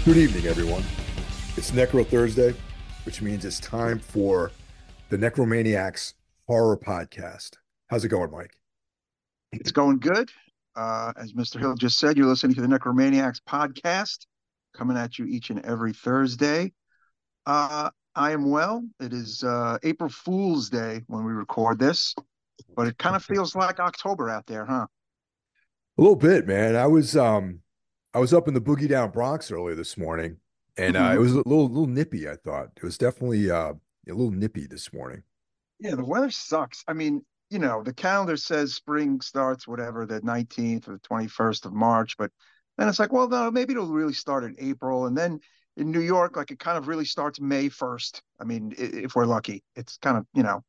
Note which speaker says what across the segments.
Speaker 1: Good evening, everyone. It's Necro Thursday, which means it's time for the Necromaniacs horror podcast. How's it going, Mike?
Speaker 2: It's going good. As Mr. Hill just said, you're listening to the Necromaniacs podcast, coming at you each and every Thursday. I am well. It is April Fool's Day when we record this, but it kind of feels like October out there, huh?
Speaker 1: A little bit, man. I was up in the Boogie Down Bronx earlier this morning, and it
Speaker 2: Mhm.
Speaker 1: was a little nippy, I thought. It was definitely a little nippy this morning.
Speaker 2: Yeah, the weather sucks. I mean, the calendar says spring starts whatever, the 19th or the 21st of March, but then it's like, well, no, maybe it'll really start in April. And then in New York, like it kind of really starts May 1st. I mean, if we're lucky, it's kind of,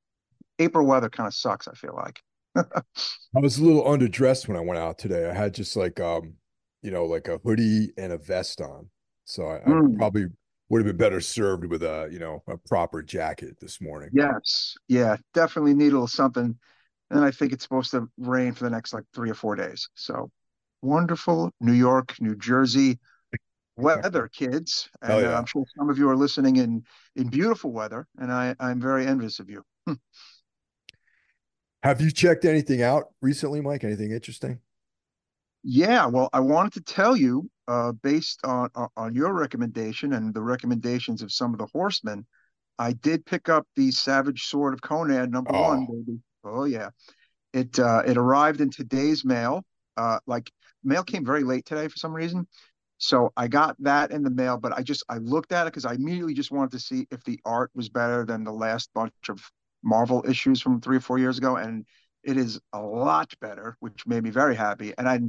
Speaker 2: April weather kind of sucks, I feel like.
Speaker 1: I was a little underdressed when I went out today. I had just like a hoodie and a vest on. So I
Speaker 2: Mm,
Speaker 1: probably would have been better served with a proper jacket this morning.
Speaker 2: yes. Yeah, definitely need a little something. And I think it's supposed to rain for the next like 3 or 4 days. So wonderful New York, New Jersey weather, kids.
Speaker 1: Oh
Speaker 2: And
Speaker 1: yeah.
Speaker 2: I'm sure some of you are listening in beautiful weather, and I'm very envious of you.
Speaker 1: Have you checked anything out recently, Mike? Anything interesting?
Speaker 2: Yeah, well, I wanted to tell you, based on your recommendation and the recommendations of some of the horsemen, I did pick up the Savage Sword of Conan #1,
Speaker 1: Oh,
Speaker 2: baby. Oh yeah, it arrived in today's mail. Like mail came very late today for some reason, so I got that in the mail. But I looked at it because I immediately just wanted to see if the art was better than the last bunch of Marvel issues from 3 or 4 years ago, and it is a lot better, which made me very happy. And I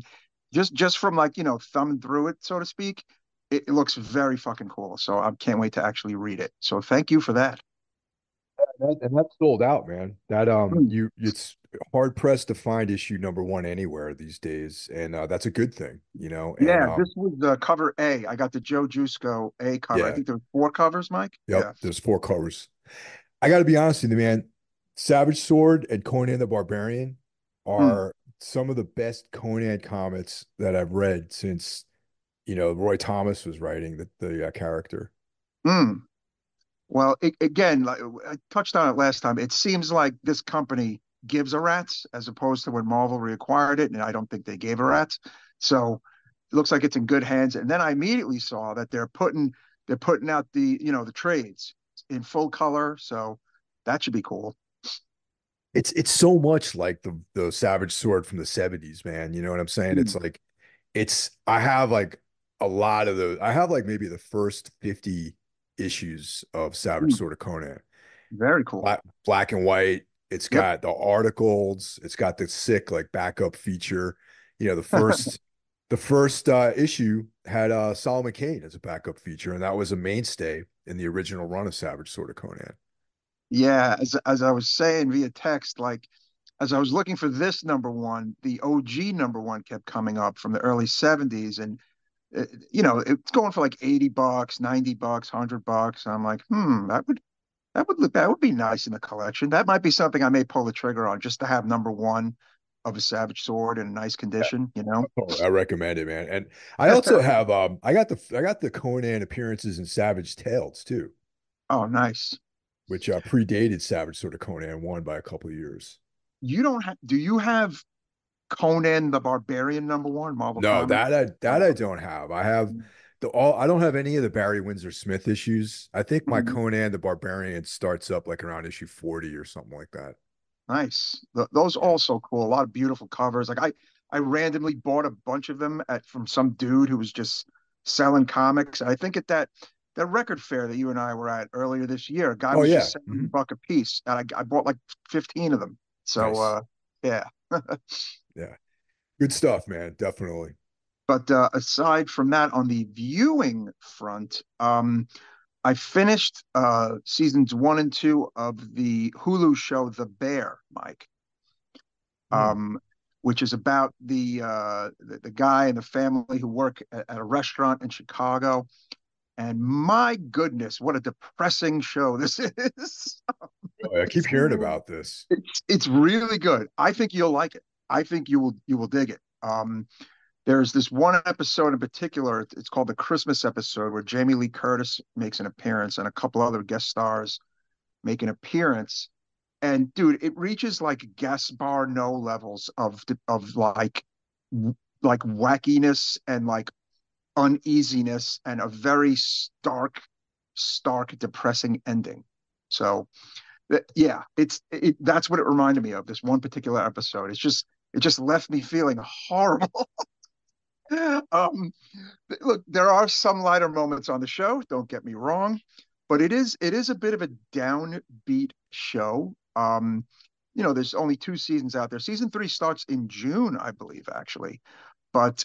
Speaker 2: just from like thumbing through it, so to speak, it looks very fucking cool. So I can't wait to actually read it. So thank you for that.
Speaker 1: and that's sold out, man. That
Speaker 2: Hmm.
Speaker 1: you it's hard pressed to find issue number one anywhere these days, and that's a good thing, you know. And
Speaker 2: Yeah, this was cover A. I got the Joe Jusko A cover. I
Speaker 1: yeah,
Speaker 2: think there were four covers, Mike.
Speaker 1: yep.
Speaker 2: Yeah.
Speaker 1: There's four covers. I got to be honest with you, man. Savage Sword and Conan the Barbarian
Speaker 2: Hmm.
Speaker 1: are some of the best Conan comics that I've read since Roy Thomas was writing the character.
Speaker 2: Hmm. Well, again, like I touched on it last time. It seems like this company gives a rat's as opposed to when Marvel reacquired it, and I don't think they gave a rat's. So it looks like it's in good hands. And then I immediately saw that they're putting out the trades in full color. So that should be cool.
Speaker 1: It's so much like the Savage Sword from the 70s, man. You know what I'm saying? It's
Speaker 2: Hmm.
Speaker 1: like I have like a lot of those. I have like maybe the first 50 issues of Savage
Speaker 2: Hmm.
Speaker 1: Sword of Conan.
Speaker 2: Very cool.
Speaker 1: Black and white. It's
Speaker 2: Yep.
Speaker 1: got the articles, it's got the sick like backup feature. You know, the first issue had Solomon Kane as a backup feature, and that was a mainstay in the original run of Savage Sword of Conan.
Speaker 2: Yeah, as I was saying via text, like as I was looking for this #1, the OG #1 kept coming up from the early '70s, and it's going for like $80, $90, $100. And I'm like, that would be nice in the collection. That might be something I may pull the trigger on just to have #1 of a Savage Sword in a nice condition.
Speaker 1: Oh, I recommend it, man. And I also have I got the Conan appearances in Savage Tales too,
Speaker 2: Oh, nice.
Speaker 1: which predated Savage Sword of Conan one by a couple of years.
Speaker 2: You don't have, do you have Conan the Barbarian #1, Marvel
Speaker 1: No,
Speaker 2: Comics?
Speaker 1: that I don't have. I have I don't have any of the Barry Windsor Smith issues. I think my
Speaker 2: Mhm.
Speaker 1: Conan the Barbarian starts up like around issue 40 or something like that.
Speaker 2: Nice. Those
Speaker 1: Yeah.
Speaker 2: also cool. A lot of beautiful covers. Like I randomly bought a bunch of them from some dude who was just selling comics. I think at that record fair that you and I were at earlier this year, a guy
Speaker 1: Oh
Speaker 2: was
Speaker 1: yeah.
Speaker 2: just selling a
Speaker 1: Mhm.
Speaker 2: buck a piece, and I bought like 15 of them. So
Speaker 1: Nice.
Speaker 2: yeah.
Speaker 1: Yeah. Good stuff, man. Definitely.
Speaker 2: But aside from that, on the viewing front, I finished seasons 1 and 2 of the Hulu show The Bear, Mike.
Speaker 1: Hmm.
Speaker 2: um, which is about the guy and the family who work at a restaurant in Chicago. And my goodness, what a depressing show this is!
Speaker 1: Oh, I keep hearing about this.
Speaker 2: It's really good. I think you'll like it. I think you will dig it. There's this one episode in particular. It's called the Christmas episode where Jamie Lee Curtis makes an appearance and a couple other guest stars make an appearance. And dude, it reaches like Gaspar No levels of like wackiness and like uneasiness and a very stark, depressing ending. So yeah, that's what it reminded me of. This one particular episode. It just left me feeling horrible. um, Look, there are some lighter moments on the show. Don't get me wrong, but it is a bit of a downbeat show. There's only two seasons out there. Season three starts in June, I believe, actually. But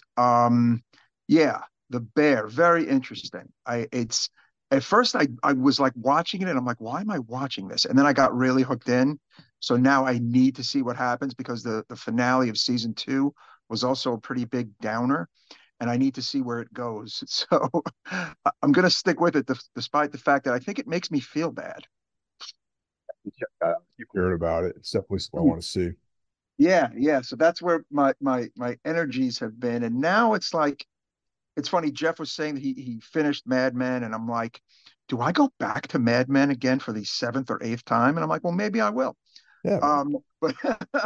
Speaker 2: yeah, the bear, very interesting. I it's At first I was like watching it and I'm like, why am I watching this? And then I got really hooked in. So now I need to see what happens because the finale of season two was also a pretty big downer and I need to see where it goes. So I'm going to stick with it despite the fact that I think it makes me feel bad.
Speaker 1: I keep hearing about it. It's definitely something I want to see.
Speaker 2: Yeah, yeah. So that's where my energies have been. And now it's like it's funny. Jeff was saying that he finished Mad Men, and I'm like, do I go back to Mad Men again for the seventh or eighth time? And I'm like, well, maybe I will.
Speaker 1: Yeah, man.
Speaker 2: But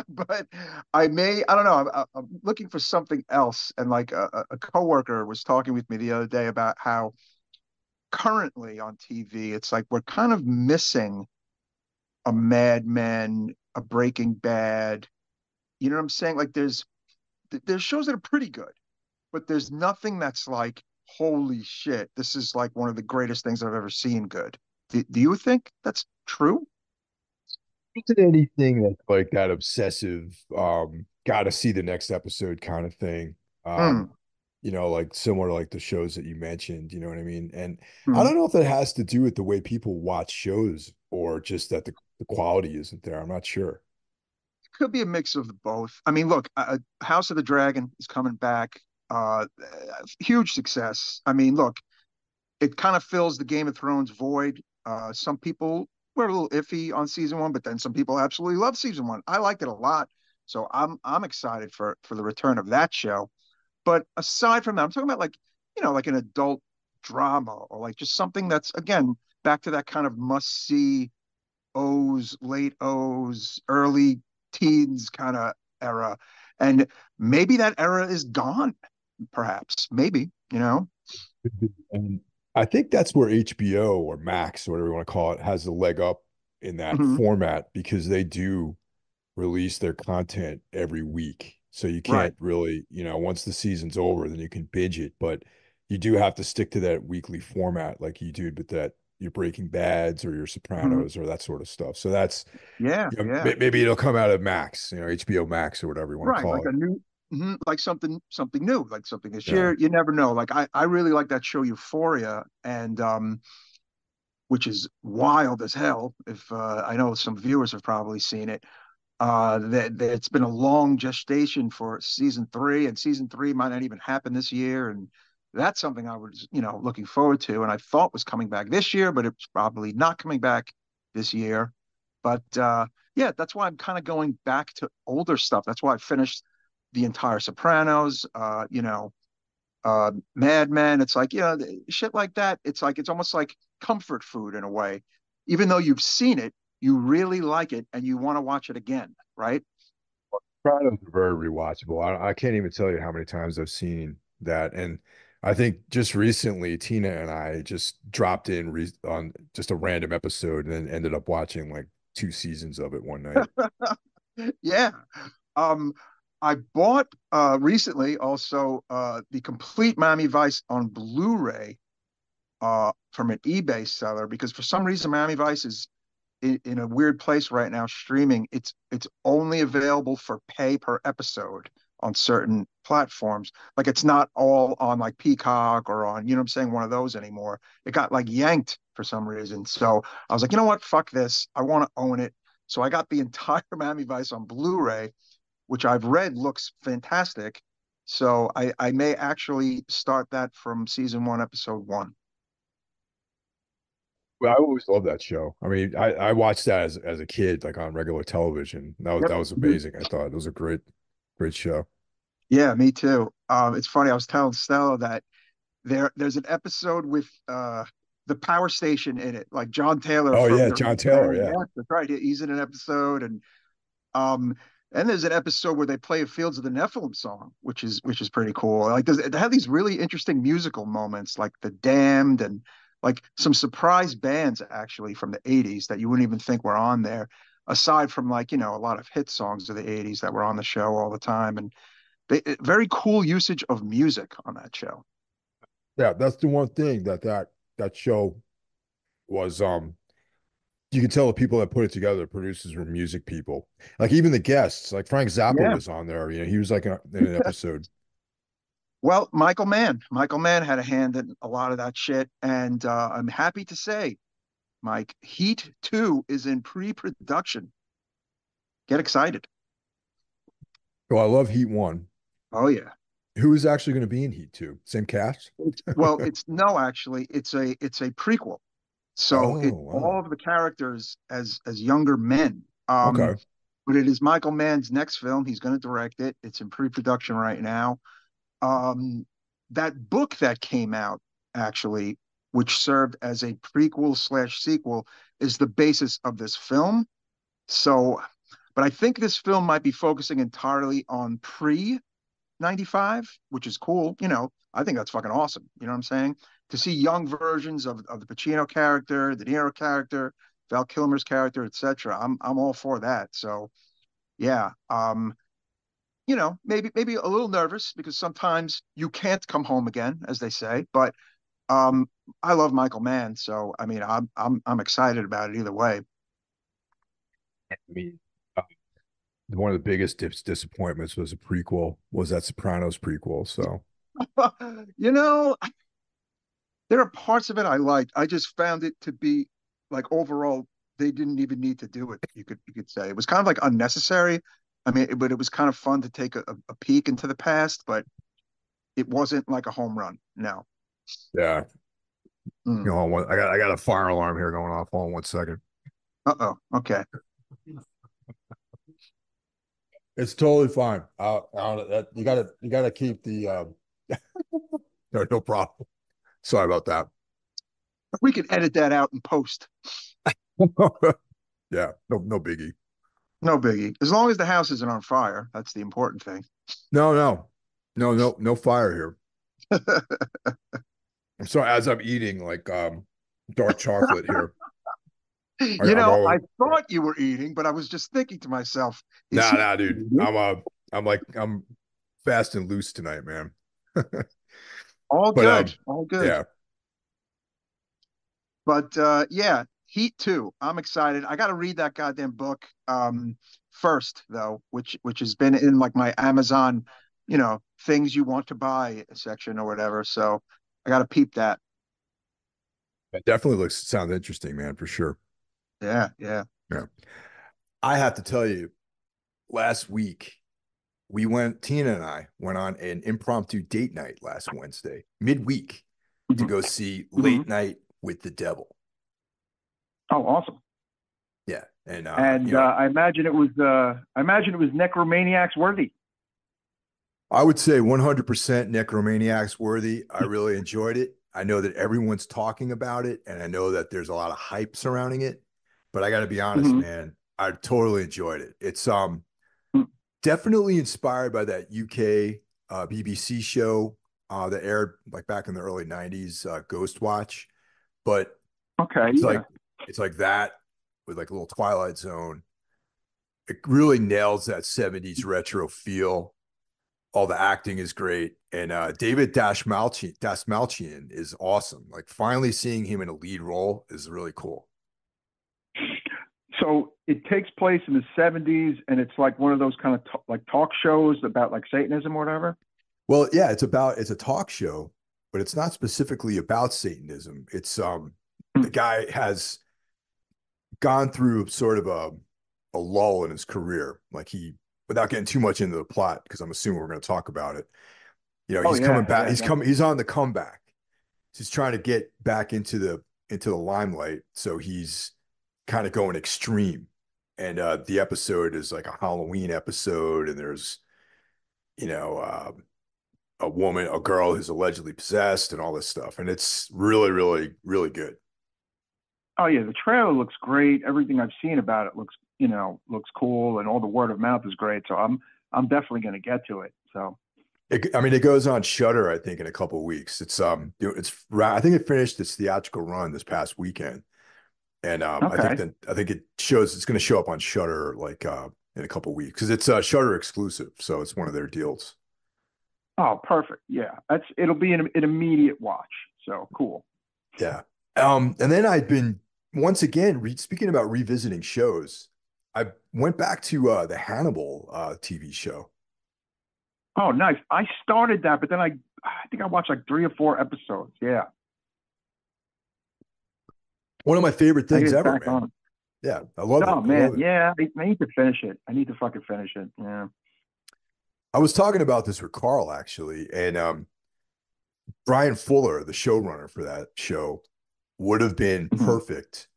Speaker 2: but I may. I don't know. I'm looking for something else. And like a coworker was talking with me the other day about how currently on TV, it's like we're kind of missing a Mad Men, a Breaking Bad. You know what I'm saying? Like there's shows that are pretty good, but there's nothing that's like, holy shit, this is like one of the greatest things I've ever seen good. Do you think that's true?
Speaker 1: Isn't anything that's like that obsessive, gotta see the next episode kind of thing. Um,
Speaker 2: Hmm.
Speaker 1: like similar to like the shows that you mentioned, you know what I mean? And I
Speaker 2: Hmm.
Speaker 1: don't know if that has to do with the way people watch shows or just that the quality isn't there. I'm not sure.
Speaker 2: Could be a mix of both. I mean, look, House of the Dragon is coming back. Huge success. I mean, look, it kind of fills the Game of Thrones void. Some people were a little iffy on season one, but then some people absolutely love season one. I liked it a lot, so I'm excited for the return of that show. But aside from that, I'm talking about like like an adult drama or like just something that's again back to that kind of must see O's, late O's, early teens kind of era, and maybe that era is gone. Perhaps, maybe.
Speaker 1: And I think that's where HBO or Max or whatever you want to call it has a leg up in that
Speaker 2: Hmm.
Speaker 1: format because they do release their content every week. So you
Speaker 2: Right.
Speaker 1: can't really, once the season's over, then you can binge it. But you do have to stick to that weekly format like you do with that your Breaking Bads or your
Speaker 2: Hmm.
Speaker 1: Sopranos or that sort of stuff. So that's,
Speaker 2: Yeah, yeah.
Speaker 1: maybe it'll come out of Max, HBO Max or whatever you want to
Speaker 2: Right, like
Speaker 1: call
Speaker 2: a
Speaker 1: it.
Speaker 2: new, like something new, like something this
Speaker 1: Yeah.
Speaker 2: year. You never know. Like I really like that show Euphoria, and which is wild as hell. If I know some viewers have probably seen it. That it's been a long gestation for season three, and season three might not even happen this year. And that's something I was, looking forward to, and I thought was coming back this year, but it's probably not coming back this year. But yeah, that's why I'm kind of going back to older stuff. That's why I finished the entire Sopranos. Mad Men. It's like, shit like that. It's like it's almost like comfort food in a way. Even though you've seen it, you really like it and you want to watch it again, right?
Speaker 1: Sopranos are very rewatchable. I can't even tell you how many times I've seen that. And I think just recently, Tina and I just dropped in on just a random episode and then ended up watching like two seasons of it one night.
Speaker 2: Yeah. Um, I bought recently also the complete Miami Vice on Blu-ray from an eBay seller because for some reason Miami Vice is in a weird place right now streaming. It's only available for pay per episode on certain platforms. Like it's not all on like Peacock or on, what I'm saying, one of those anymore. It got like yanked for some reason. So I was like, you know what? Fuck this. I want to own it. So I got the entire Miami Vice on Blu-ray, which I've read looks fantastic. So I may actually start that from season one, episode one.
Speaker 1: Well, I always loved that show. I mean, I watched that as a kid, like on regular television. That was
Speaker 2: Yep.
Speaker 1: that was
Speaker 2: Mhm.
Speaker 1: amazing. I thought it was a great show.
Speaker 2: Yeah, me too. It's funny. I was telling Stella that there's an episode with the power station in it, like John Taylor
Speaker 1: Oh
Speaker 2: from
Speaker 1: yeah,
Speaker 2: the
Speaker 1: John Taylor.
Speaker 2: band.
Speaker 1: Yeah.
Speaker 2: Yeah, that's right. He's in an episode, um, and there's an episode where they play a Fields of the Nephilim song, which is pretty cool. Like, they have these really interesting musical moments, like The Damned, and like some surprise bands actually from the '80s that you wouldn't even think were on there. Aside from, like, a lot of hit songs of the '80s that were on the show all the time, and very cool usage of music on that show.
Speaker 1: Yeah, that's the one thing that show was you could tell the people that put it together, the producers were music people. Like even the guests, like Frank Zappa
Speaker 2: Yeah.
Speaker 1: was on there. He was like in an episode.
Speaker 2: Well, Michael Mann had a hand in a lot of that shit, and I'm happy to say, Mike, Heat 2 is in pre-production. Get excited.
Speaker 1: Oh, I love Heat One.
Speaker 2: Oh yeah.
Speaker 1: Who is actually going to be in Heat Two? Same cast?
Speaker 2: Well, it's no, actually, it's a prequel. So
Speaker 1: Oh,
Speaker 2: it's
Speaker 1: wow.
Speaker 2: all of the characters as younger men.
Speaker 1: Okay.
Speaker 2: But it is Michael Mann's next film. He's going to direct it. It's in pre-production right now. Um, that book that came out, actually, which served as a prequel slash sequel, is the basis of this film. So, but I think this film might be focusing entirely on pre 95, which is cool. I think that's fucking awesome. You know what I'm saying? To see young versions of the Pacino character, the Nero character, Val Kilmer's character, etc. I'm all for that. So yeah. Maybe a little nervous because sometimes you can't come home again, as they say. But um, I love Michael Mann, so I mean, I'm excited about it either way.
Speaker 1: I mean, uh, one of the biggest disappointments was a prequel, was that Sopranos prequel. So
Speaker 2: you know, there are parts of it I liked. I just found it to be like overall they didn't even need to do it. You could say it was kind of like unnecessary. I mean, but it was kind of fun to take a peek into the past, but it wasn't like a home run. No.
Speaker 1: yeah,
Speaker 2: Mm.
Speaker 1: I got a fire alarm here going off. Hold on 1 second.
Speaker 2: Uh-oh. Okay.
Speaker 1: It's totally fine. You gotta keep the no, no problem. Sorry about that.
Speaker 2: We can edit that out in post.
Speaker 1: Yeah, no biggie.
Speaker 2: No biggie. As long as the house isn't on fire, that's the important thing.
Speaker 1: No fire here. I'm sorry, as I'm eating like dark chocolate here. I'm
Speaker 2: I
Speaker 1: all
Speaker 2: thought you were eating, but I was just thinking to myself, is he
Speaker 1: nah, dude.
Speaker 2: eating?
Speaker 1: I'm fast and loose tonight, man.
Speaker 2: All
Speaker 1: But
Speaker 2: good, all good.
Speaker 1: yeah,
Speaker 2: But yeah, Heat 2. I'm excited. I got to read that goddamn book first though, which has been in like my Amazon, things you want to buy section or whatever. So I got to peep that.
Speaker 1: it definitely sounds interesting, man, for sure.
Speaker 2: Yeah, yeah.
Speaker 1: Yeah. I have to tell you, last week Tina and I went on an impromptu date night last Wednesday, midweek, to
Speaker 2: Mhm,
Speaker 1: go see
Speaker 2: mhm.
Speaker 1: Late Night with the Devil.
Speaker 2: Oh, awesome.
Speaker 1: Yeah. And
Speaker 2: And I imagine it was Necromaniacs worthy.
Speaker 1: I would say 100% Necromaniacs worthy. I really enjoyed it. I know that everyone's talking about it, and I know that there's a lot of hype surrounding it. But I got to be honest,
Speaker 2: Mhm.
Speaker 1: man, I totally enjoyed it. It's definitely inspired by that UK BBC show that aired like back in the early 90s, Ghost Watch. But
Speaker 2: Okay,
Speaker 1: it's
Speaker 2: yeah.
Speaker 1: like it's like that with like a little Twilight Zone. It really nails that 70s retro feel. All the acting is great. And David Dashmalchian is awesome. Like finally seeing him in a lead role is really cool.
Speaker 2: So it takes place in the 70s, and it's like one of those kind of like talk shows about like Satanism or whatever.
Speaker 1: Well, yeah, it's a talk show, but it's not specifically about Satanism. It's
Speaker 2: Hmm.
Speaker 1: the guy has gone through sort of a lull in his career. Like without getting too much into the plot, because I'm assuming we're going to talk about it.
Speaker 2: Oh
Speaker 1: He's coming
Speaker 2: yeah,
Speaker 1: back.
Speaker 2: yeah,
Speaker 1: He's on the comeback. He's trying to get back into the limelight. So he's kind of going extreme. And the episode is like a Halloween episode, and there's you know, a woman, a girl who's allegedly possessed and all this stuff. And it's really, really, really good.
Speaker 2: Oh yeah, the trailer looks great. Everything I've seen about it looks, looks cool, and all the word of mouth is great. So I'm definitely going to get to it. So
Speaker 1: I mean, it goes on Shutter, I think, in a couple of weeks. I think it finished its theatrical run this past weekend. And
Speaker 2: okay.
Speaker 1: I think it's going to show up on Shutter like in a couple of weeks because it's Shutter exclusive, so it's one of their deals.
Speaker 2: Oh, perfect. Yeah, it'll be an immediate watch. So cool.
Speaker 1: Yeah. And then I've been once again speaking about revisiting shows. I went back to the Hannibal TV show.
Speaker 2: Oh, nice. I started that, but then I think I watched like 3 or 4 episodes. Yeah,
Speaker 1: One of my favorite
Speaker 2: I
Speaker 1: things
Speaker 2: get
Speaker 1: ever,
Speaker 2: back
Speaker 1: man.
Speaker 2: on.
Speaker 1: Yeah, I love it.
Speaker 2: Oh
Speaker 1: I
Speaker 2: man,
Speaker 1: love it.
Speaker 2: yeah. I need to finish it. I need to fucking finish it. Yeah.
Speaker 1: I was talking about this with Carl actually, and Brian Fuller, the showrunner for that show, would have been
Speaker 2: Mhm.
Speaker 1: perfect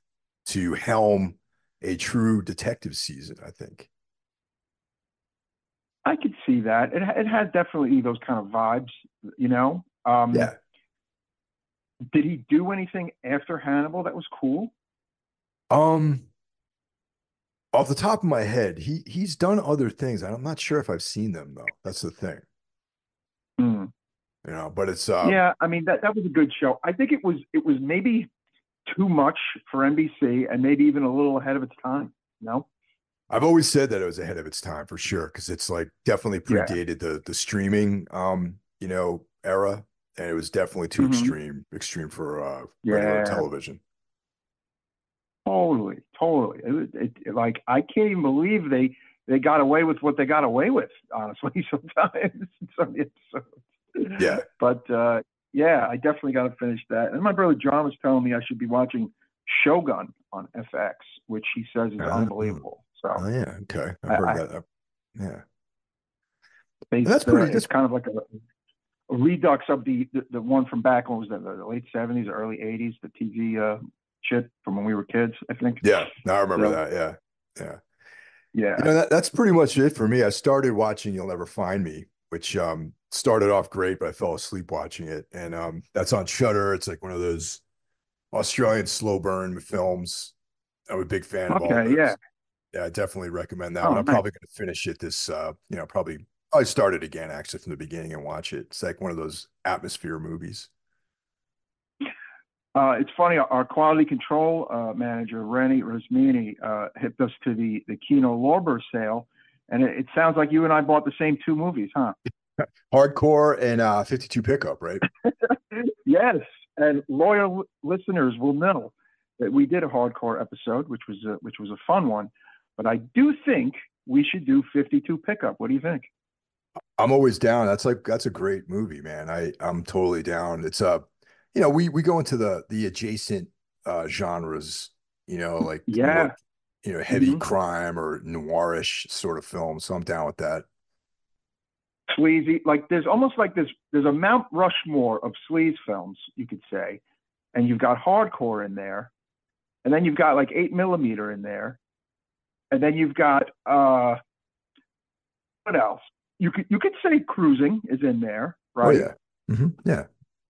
Speaker 1: to helm a true detective season, I think.
Speaker 2: I could see that. It has definitely those kind of vibes. You know.
Speaker 1: Yeah.
Speaker 2: Did he do anything after Hannibal that was cool?
Speaker 1: Um, Off the top of my head, he's done other things. I'm not sure if I've seen them though. That's the thing,
Speaker 2: Mm.
Speaker 1: but it's
Speaker 2: Yeah, I mean that was a good show. I think it was maybe too much for NBC and maybe even a little ahead of its time. No?
Speaker 1: I've always said that it was ahead of its time for sure because it's like definitely
Speaker 2: Yeah.
Speaker 1: predated the streaming era, and it was definitely too
Speaker 2: Hmm.
Speaker 1: extreme for regular
Speaker 2: Yeah.
Speaker 1: television.
Speaker 2: Totally. Totally. Like I can't even believe they got away with what they got away with. Honestly, sometimes some episodes.
Speaker 1: Yeah.
Speaker 2: But yeah, I definitely got to finish that. And my brother John was telling me I should be watching Shogun on FX, which he says is
Speaker 1: Oh,
Speaker 2: unbelievable. So
Speaker 1: oh yeah. Okay. I've heard
Speaker 2: I
Speaker 1: that. Yeah.
Speaker 2: based
Speaker 1: That's pretty.
Speaker 2: it's
Speaker 1: That's
Speaker 2: kind of like a redux of the one from back. What was that? The late '70s, early '80s, the TV shit from when we were kids. I think.
Speaker 1: yeah. Now I remember
Speaker 2: So
Speaker 1: that. Yeah. Yeah.
Speaker 2: yeah.
Speaker 1: That's pretty much it for me. I started watching You'll Never Find Me, which started off great, but I fell asleep watching it. And that's on Shutter. It's like one of those Australian slow burn films. I'm a big fan of all
Speaker 2: Okay. Yeah.
Speaker 1: those. Yeah, I definitely recommend that one.
Speaker 2: Oh,
Speaker 1: I'm
Speaker 2: nice.
Speaker 1: probably going to finish it this probably start it again actually from the beginning and watch it. It's like one of those atmosphere movies.
Speaker 2: It's funny. Our quality control manager, Rennie Rosmini, hipped us to the Kino Lorber sale, and it sounds like you and I bought the same 2 movies, huh?
Speaker 1: Hardcore and 52 pickup, right?
Speaker 2: Yes, and loyal listeners will know that we did a hardcore episode, which was a fun one. But I do think we should do 52 pickup. What do you think?
Speaker 1: I'm always down. That's a great movie, man. I'm totally down. It's we go into the adjacent genres, like more
Speaker 2: Yeah.
Speaker 1: heavy
Speaker 2: Hmm.
Speaker 1: crime or noirish sort of film. So I'm down with that.
Speaker 2: Sleazy. Like there's almost like there's a Mount Rushmore of sleaze films, you could say, and you've got hardcore in there, and then you've got like 8 millimeter in there, and then you've got what else? You could say cruising is in there,
Speaker 1: Oh
Speaker 2: right?
Speaker 1: yeah. Yeah.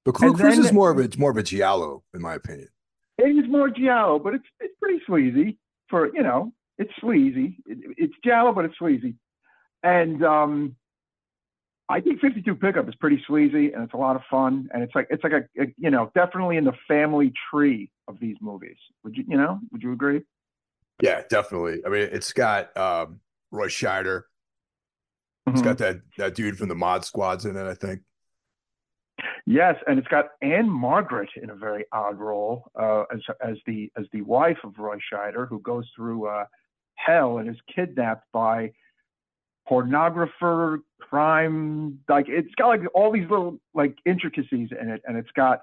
Speaker 1: But
Speaker 2: And
Speaker 1: Cruise is
Speaker 2: then
Speaker 1: more of a giallo, in my opinion.
Speaker 2: it is more giallo, but it's pretty sleazy for it's sleazy. It's giallo, but it's sleazy. And I think 52 pickup is pretty sleazy and it's a lot of fun. And it's like definitely in the family tree of these movies. Would you agree?
Speaker 1: Yeah, definitely. I mean, it's got Roy Scheider. It's got
Speaker 2: Hmm.
Speaker 1: that dude from the Mod Squads in it, I think.
Speaker 2: Yes, and it's got Anne Margaret in a very odd role as the wife of Roy Scheider, who goes through hell and is kidnapped by pornographer, crime. Like it's got like all these little like intricacies in it, and it's got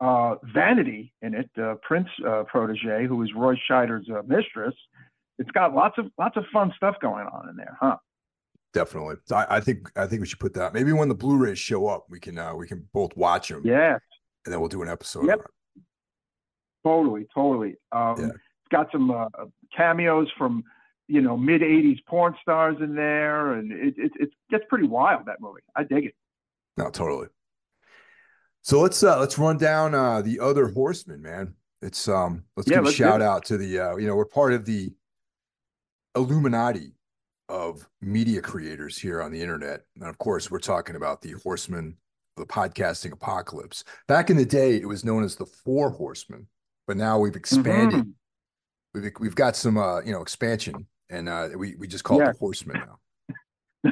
Speaker 2: Vanity in it, Prince protege, who is Roy Scheider's mistress. It's got lots of fun stuff going on in there, huh?
Speaker 1: Definitely. So I think we should put that. Maybe when the Blu-rays show up, we can both watch them
Speaker 2: Yeah.
Speaker 1: and then we'll do an episode on
Speaker 2: Yep.
Speaker 1: it.
Speaker 2: Totally. Totally.
Speaker 1: Yeah.
Speaker 2: It's got some cameos from mid '80s porn stars in there, and it gets pretty wild, that movie. I dig it.
Speaker 1: No, totally. So let's run down the other horsemen, man. Let's
Speaker 2: Yeah,
Speaker 1: give a
Speaker 2: let's do
Speaker 1: shout
Speaker 2: it.
Speaker 1: out to the we're part of the Illuminati of media creators here on the internet. And of course, we're talking about the horsemen, the podcasting apocalypse. Back in the day, it was known as the Four Horsemen, but now we've expanded.
Speaker 2: Hmm.
Speaker 1: We've got some expansion, and we just call it the
Speaker 2: Yeah,
Speaker 1: Horsemen now.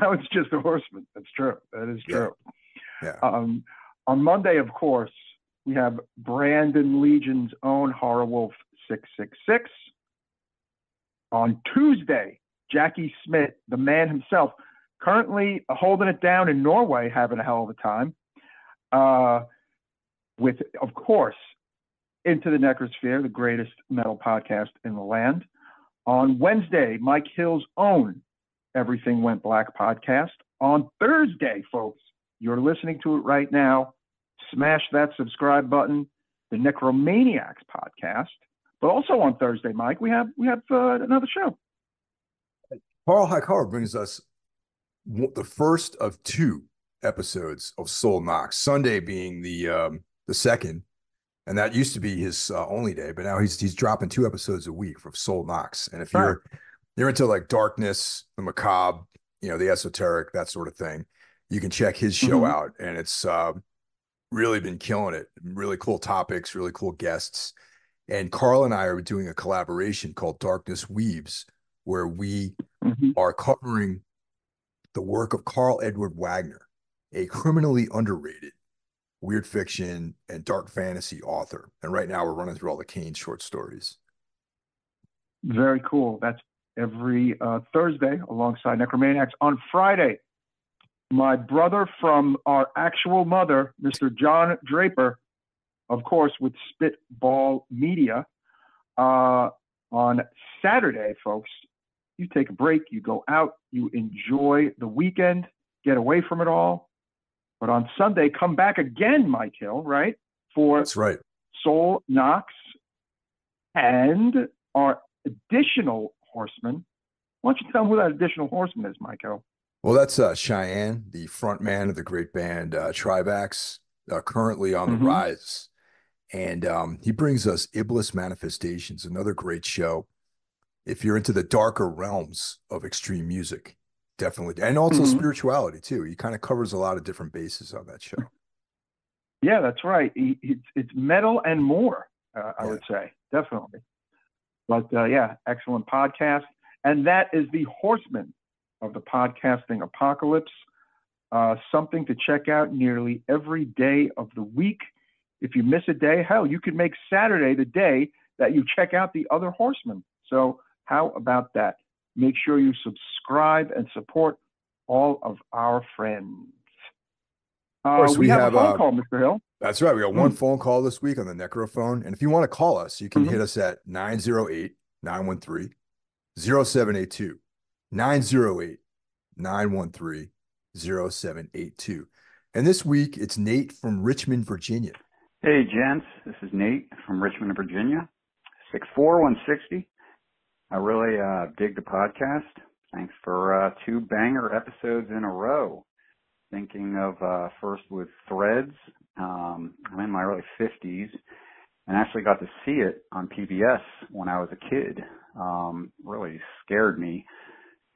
Speaker 2: now it's just a horseman. That's true. That is
Speaker 1: Yeah,
Speaker 2: true.
Speaker 1: yeah.
Speaker 2: Um, on Monday, of course, we have Brandon Legion's own Horror Wolf 666. On Tuesday, Jackie Smith, the man himself, currently holding it down in Norway, having a hell of a time. With, of course, Into the Necrosphere, the greatest metal podcast in the land. On Wednesday, Mike Hill's own Everything Went Black podcast. On Thursday, folks, you're listening to it right now. Smash that subscribe button. The Necromaniacs podcast. But also on Thursday, Mike, we have another show.
Speaker 1: Carl Highcar brings us the first of two episodes of Soul Knox. Sunday being the second, and that used to be his only day, but now he's dropping two episodes a week from Soul Knox. And if
Speaker 2: All right.
Speaker 1: you're into like darkness, the macabre, the esoteric, that sort of thing, you can check his show
Speaker 2: Mm-hmm.
Speaker 1: out, and it's really been killing it. Really cool topics, really cool guests. And Carl and I are doing a collaboration called Darkness Weaves, where we
Speaker 2: Mm-hmm.
Speaker 1: are covering the work of Carl Edward Wagner, a criminally underrated weird fiction and dark fantasy author. And right now we're running through all the Kane short stories.
Speaker 2: Very cool. That's every Thursday alongside Necromaniacs. On Friday, my brother from our actual mother, Mr. John Draper, of course, with Spitball Media. On Saturday, folks, you take a break, you go out, you enjoy the weekend, get away from it all. But on Sunday, come back again, Mike Hill, right? For
Speaker 1: That's right.
Speaker 2: Soul Knox and our additional horseman. Why don't you tell them who that additional horseman is, Mike Hill?
Speaker 1: Well, that's Cheyenne, the front man of the great band Trivax, currently on the
Speaker 2: Mm-hmm.
Speaker 1: rise. And he brings us Iblis Manifestations, another great show. If you're into the darker realms of extreme music, definitely. And also
Speaker 2: Mm-hmm.
Speaker 1: spirituality, too. He kind of covers a lot of different bases on that show.
Speaker 2: Yeah, that's right. It's metal and more, I
Speaker 1: Yeah.
Speaker 2: would say, definitely. But yeah, excellent podcast. And that is the horseman of the podcasting apocalypse. Something to check out nearly every day of the week. If you miss a day, hell, you could make Saturday the day that you check out the other horsemen. So how about that? Make sure you subscribe and support all of our friends.
Speaker 1: Of course,
Speaker 2: We
Speaker 1: we
Speaker 2: have a
Speaker 1: have
Speaker 2: phone call, Mr. Hill.
Speaker 1: that's right. We got one
Speaker 2: Mm.
Speaker 1: phone call this week on the Necrophone. And if you want to call us, you can
Speaker 2: Mm-hmm.
Speaker 1: hit us at 908-913-0782. 908-913-0782. And this week, it's Nate from Richmond, Virginia.
Speaker 3: Hey, gents. This is Nate from Richmond, Virginia. 64160. I really dig the podcast. Thanks for two banger episodes in a row. Thinking of first with Threads. I'm in my early 50s and actually got to see it on PBS when I was a kid. Really scared me.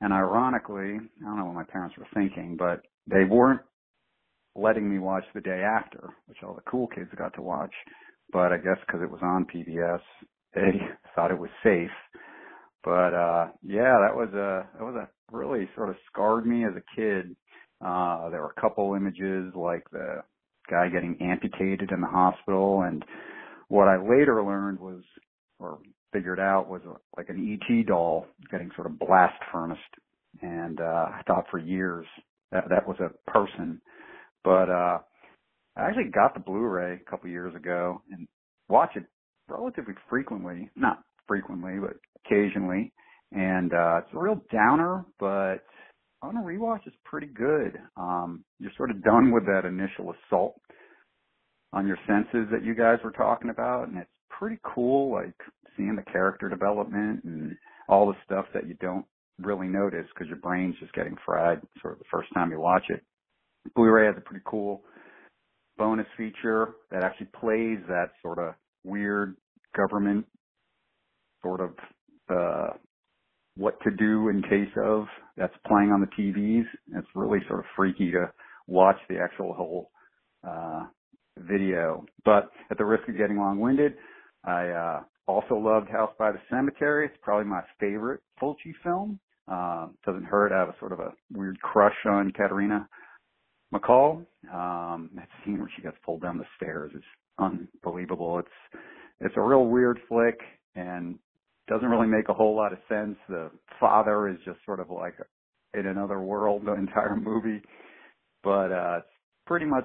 Speaker 3: And ironically, I don't know what my parents were thinking, but they weren't letting me watch the day after, which all the cool kids got to watch. But I guess because it was on PBS, they thought it was safe. But yeah, that was a really sort of scarred me as a kid. There were a couple images like the guy getting amputated in the hospital, and what I later learned was, or figured out, was like an ET doll getting sort of blast furnaced. And I thought for years that was a person. But I actually got the Blu-ray a couple years ago and watch it relatively frequently. Not frequently, but occasionally. And it's a real downer, but on a rewatch, it's pretty good. You're sort of done with that initial assault on your senses that you guys were talking about, and it's pretty cool, like seeing the character development and all the stuff that you don't really notice because your brain's just getting fried sort of the first time you watch it. Blu-ray has a pretty cool bonus feature that actually plays that sort of weird government sort of what to do in case of that's playing on the TVs. It's really sort of freaky to watch the actual whole video. But at the risk of getting long-winded, I also loved House by the Cemetery. It's probably my favorite Fulci film. Doesn't hurt. I have a sort of a weird crush on Katerina McCall. That scene where she gets pulled down the stairs is unbelievable. It's a real weird flick and doesn't really make a whole lot of sense. The father is just sort of like in another world the entire movie. But it's pretty much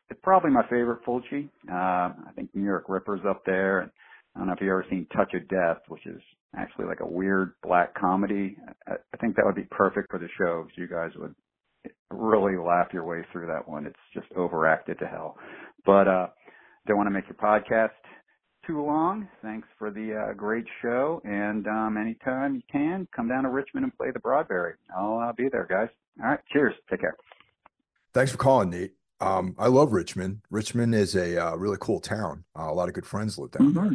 Speaker 3: it's probably my favorite Fulci. I think New York Ripper's up there. And I don't know if you've ever seen Touch of Death, which is actually like a weird black comedy. I think that would be perfect for the show because you guys would really laugh your way through that one. It's just overacted to hell. But don't want to make your podcast too long. Thanks for the great show. And anytime you can, come down to Richmond and play the Broadberry. I'll be there, guys. All right. Cheers. Take care.
Speaker 1: Thanks for calling, Nate. I love Richmond. Richmond is a really cool town. A lot of good friends live down there.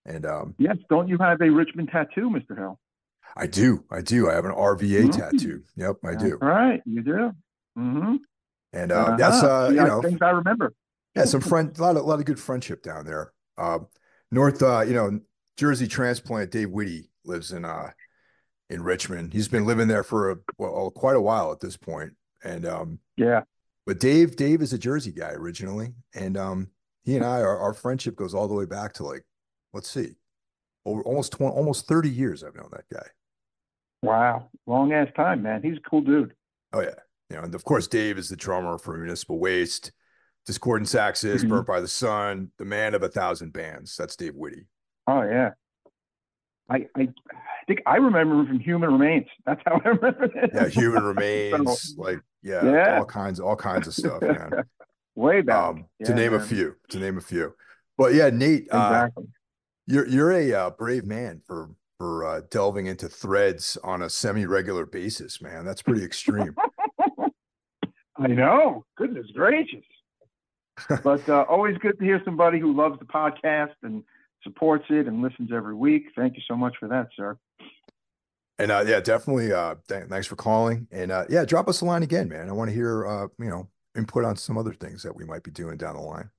Speaker 1: And
Speaker 2: yes, don't you have a Richmond tattoo, Mr. Hill?
Speaker 1: I do. I have an RVA tattoo. Yep, I do.
Speaker 2: All right, you do.
Speaker 1: And that's
Speaker 2: things I remember.
Speaker 1: Yeah, a lot of good friendship down there. North, Jersey transplant Dave Whitty lives in Richmond. He's been living there for quite a while at this point. And
Speaker 2: yeah.
Speaker 1: But Dave is a Jersey guy originally, and he and our friendship goes all the way back to like, let's see, over almost 30 years I've known that guy.
Speaker 2: Wow, long ass time, man. He's a cool dude.
Speaker 1: Oh yeah, and of course Dave is the drummer for Municipal Waste, Discordant Saxes, Burnt by the Sun, the man of 1,000 bands. That's Dave Whitty.
Speaker 2: Oh yeah. I think I remember him from Human Remains. That's how I remember it.
Speaker 1: Yeah, Human Remains, all kinds of stuff, man.
Speaker 2: Way back.
Speaker 1: To name a few. But yeah, Nate,
Speaker 2: exactly.
Speaker 1: You're a brave man for delving into threads on a semi-regular basis, man. That's pretty extreme.
Speaker 2: I know. Goodness gracious. But always good to hear somebody who loves the podcast and supports it and listens every week. Thank you so much for that, sir.
Speaker 1: And definitely. Thanks for calling. And drop us a line again, man. I want to hear input on some other things that we might be doing down the line.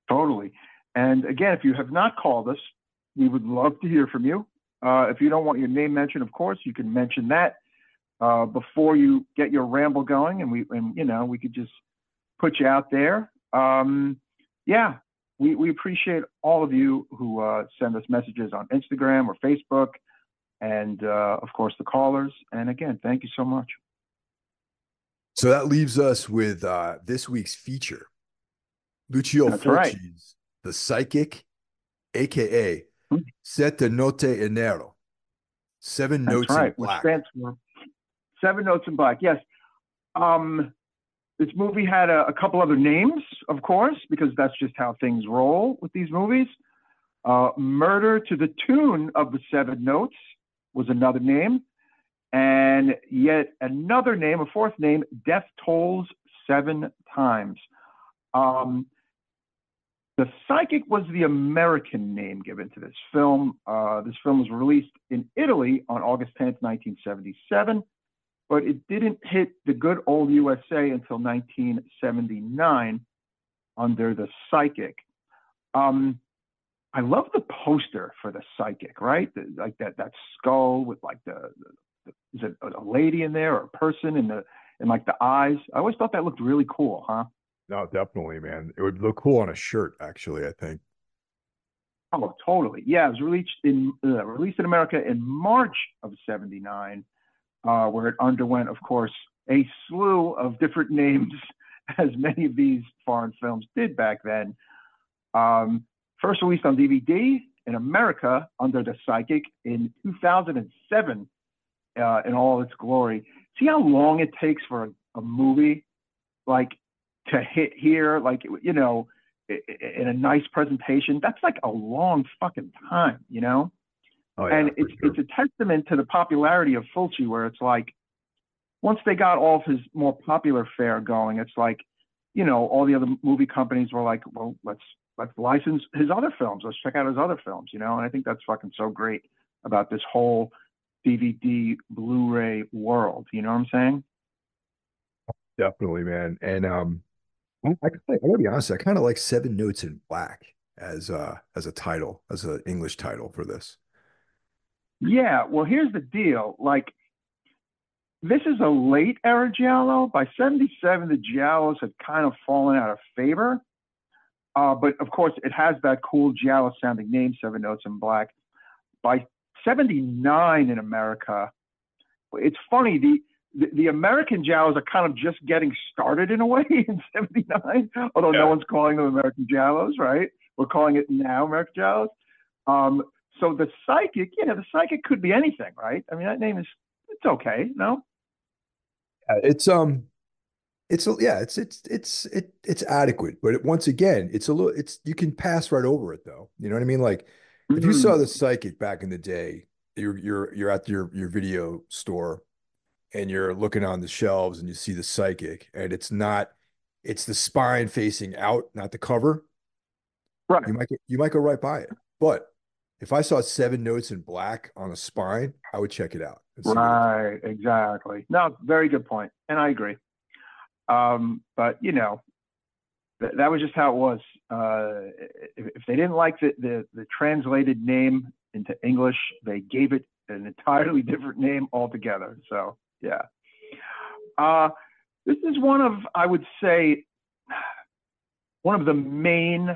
Speaker 2: Totally. And again, if you have not called us, we would love to hear from you. If you don't want your name mentioned, of course, you can mention that before you get your ramble going, and we could just put you out there. We appreciate all of you who send us messages on Instagram or Facebook, and of course the callers. And again, thank you so much.
Speaker 1: So that leaves us with this week's feature, Lucio Fulci's The Psychic, a.k.a. Sette Note in Nero. 7 Notes in Black.
Speaker 2: Which stands for 7 Notes in Black. Yes. This movie had a couple other names, of course, because that's just how things roll with these movies. Murder to the Tune of the 7 Notes was another name. And yet another name, a fourth name, Death Tolls 7 Times. The Psychic was the American name given to this film. This film was released in Italy on August 10th, 1977, but it didn't hit the good old USA until 1979 under The Psychic. I love the poster for The Psychic, right? Like that skull with like is it a lady in there or a person in like the eyes? I always thought that looked really cool, huh?
Speaker 1: No, definitely, man. It would look cool on a shirt, actually, I think.
Speaker 2: Oh, totally. Yeah, it was released in America in March of '79, where it underwent, of course, a slew of different names, as many of these foreign films did back then. First released on DVD in America under The Psychic in 2007 in all its glory. See how long it takes for a movie like to hit here, like, in a nice presentation? That's like a long fucking time,
Speaker 1: Oh yeah,
Speaker 2: And
Speaker 1: for
Speaker 2: it's
Speaker 1: sure.
Speaker 2: a testament to the popularity of Fulci, where it's like once they got all of his more popular fare going, it's like, all the other movie companies were like, well, let's license his other films. Let's check out his other films, And I think that's fucking so great about this whole DVD Blu-ray world. You know what I'm saying?
Speaker 1: Definitely, man. And I gotta be honest, I kind of like Seven Notes in Black as a title, as an English title for this.
Speaker 2: Yeah. Well, here's the deal. Like, this is a late era Giallo. By 77, the Giallos had kind of fallen out of favor. But of course, it has that cool Giallo sounding name, Seven Notes in Black. By 79 in America, it's funny, the American Giallos are kind of just getting started in a way in 79, although no
Speaker 1: Yeah.
Speaker 2: one's calling them American Giallos, right? We're calling it now American Giallos. So the psychic, the psychic could be anything, right? I mean, that name it's okay, no?
Speaker 1: It's adequate, but once again, it's you can pass right over it though. You know what I mean? Like if you saw
Speaker 2: Mm,
Speaker 1: the psychic back in the day, you're at your video store and you're looking on the shelves and you see the psychic and it's the spine facing out, not the cover.
Speaker 2: right,
Speaker 1: You might go right by it. But if I saw Seven Notes in Black on a spine, I would check it out and see what it's.
Speaker 2: right, exactly. No, very good point, and I agree. But that was just how it was. If they didn't like the translated name into English, they gave it an entirely different name altogether. So yeah, uh, this is one of, I would say, one of the main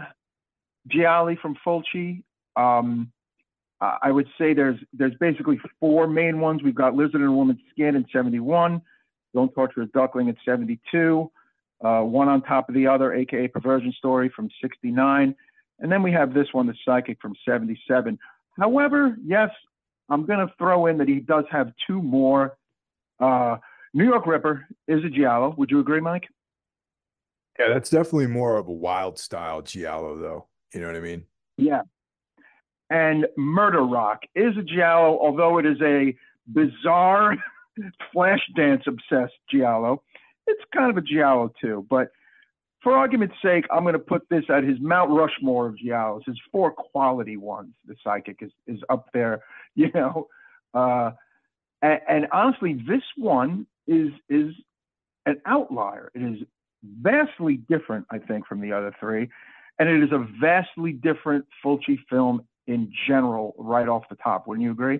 Speaker 2: gialli from Fulci. Um, I would say there's basically four main ones. We've got Lizard in a Woman's Skin in 71, Don't Torture a Duckling in 72, one on top of the other, a.k.a. Perversion Story from 69. And then we have this one, The Psychic from 77. However, yes, I'm going to throw in that he does have two more. New York Ripper is a giallo. Would you agree, Mike?
Speaker 1: Yeah, that's definitely more of a wild style giallo, though. You know what I mean?
Speaker 2: Yeah. And Murder Rock is a giallo, although it is a bizarre flash dance obsessed giallo. It's kind of a giallo too, but for argument's sake, I'm going to put this at his Mount Rushmore of giallos, his four quality ones. The Psychic is up there, you know. Uh, and honestly, this one is an outlier. It is vastly different, I think, from the other three, and it is a vastly different Fulci film in general, right off the top. Wouldn't you agree?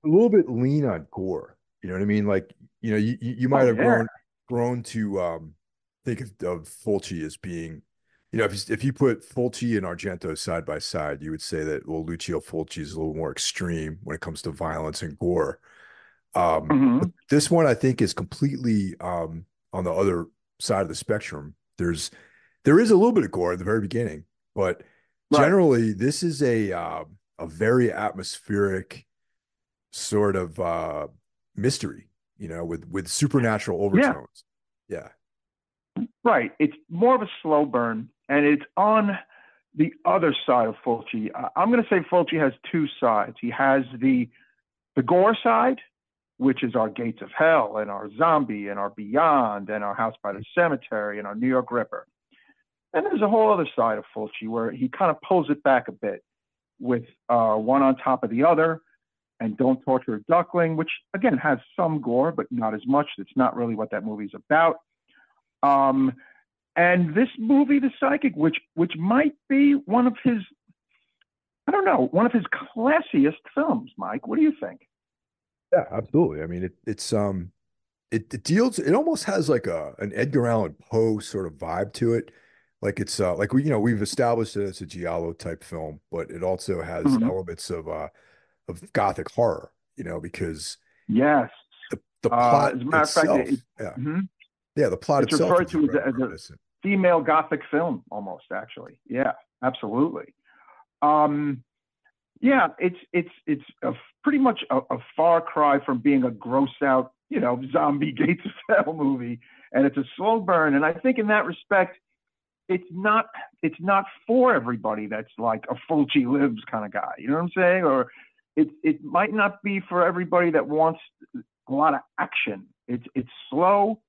Speaker 1: A little bit lean on gore. You know what I mean? Like, you might
Speaker 2: Oh
Speaker 1: have
Speaker 2: yeah.
Speaker 1: grown to think of Fulci as being, if you put Fulci and Argento side by side, you would say that, well, Lucio Fulci is a little more extreme when it comes to violence and gore. But
Speaker 2: Mm-hmm.
Speaker 1: this one I think is completely on the other side of the spectrum. There is a little bit of gore at the very beginning, but
Speaker 2: Right.
Speaker 1: generally this is a very atmospheric sort of mystery, with supernatural
Speaker 2: Yeah.
Speaker 1: overtones. Yeah.
Speaker 2: Right. It's more of a slow burn, and it's on the other side of Fulci. I'm going to say Fulci has two sides. He has the gore side, which is our Gates of Hell and our Zombie and our Beyond and our House by the Cemetery and our New York Ripper. And there's a whole other side of Fulci where he kind of pulls it back a bit with one on top of the other and Don't Torture a Duckling, which again has some gore, but not as much. That's not really what that movie's about. Um, and this movie, The Psychic, which might be one of his, I don't know, one of his classiest films. Mike, what do you think?
Speaker 1: Yeah, absolutely. I mean, it almost has like an Edgar Allan Poe sort of vibe to it. Like it's like we've established that it's a giallo type film, but it also has
Speaker 2: Mm-hmm.
Speaker 1: elements of gothic horror, because
Speaker 2: Yes.
Speaker 1: the plot
Speaker 2: As a matter of fact,
Speaker 1: itself, yeah,
Speaker 2: mhm.
Speaker 1: yeah, the plot
Speaker 2: It's
Speaker 1: itself
Speaker 2: referred
Speaker 1: is
Speaker 2: to as a
Speaker 1: reminiscent.
Speaker 2: female gothic film, almost actually. Yeah, absolutely. Um, yeah, it's pretty much a far cry from being a gross out, zombie Gates of Hell movie, and it's a slow burn. And I think in that respect, it's not for everybody that's like a Fulci lives kind of guy. You know what I'm saying? Or it might not be for everybody that wants a lot of action. It's slow.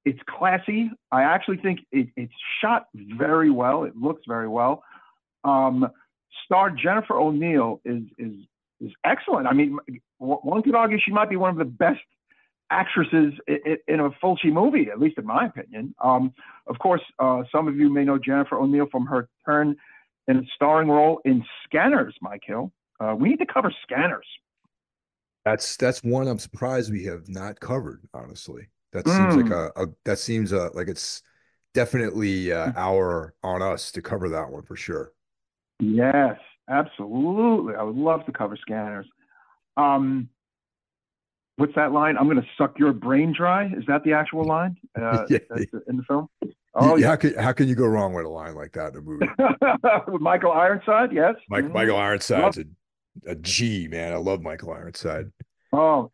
Speaker 2: It's classy. I actually think it's shot very well. It looks very well. Star Jennifer O'Neill is excellent. I mean, one could argue she might be one of the best actresses in a Fulci movie, at least in my opinion. Of course, some of you may know Jennifer O'Neill from her turn in a starring role in Scanners, Mike Hill. We need to cover Scanners.
Speaker 1: That's one I'm surprised we have not covered, honestly. That seems like like it's definitely hour on us to cover that one for sure.
Speaker 2: Yes, absolutely. I would love to cover Scanners. What's that line? I'm going to suck your brain dry. Is that the actual line
Speaker 1: Yeah.
Speaker 2: in the film? Oh,
Speaker 1: yeah. How can you go wrong with a line like that in a movie?
Speaker 2: With Michael Ironside, yes.
Speaker 1: Michael Ironside's a G, man. I love Michael Ironside.
Speaker 2: Oh,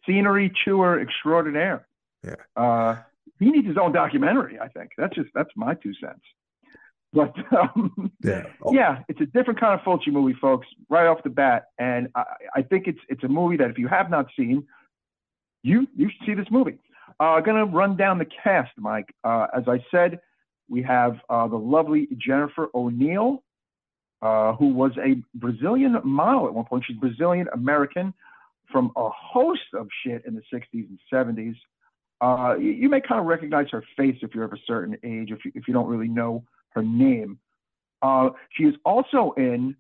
Speaker 2: scenery chewer extraordinaire.
Speaker 1: Yeah.
Speaker 2: He needs his own documentary, I think. That's my 2 cents. But yeah, it's a different kind of Fulci movie, folks, right off the bat. And I think it's a movie that if you have not seen, you should see this movie. Gonna run down the cast, Mike. As I said, we have the lovely Jennifer O'Neill, who was a Brazilian model at one point. She's Brazilian American from a host of shit in the 60s and 70s. You may kind of recognize her face if you're of a certain age, if you don't really know her name. She is also in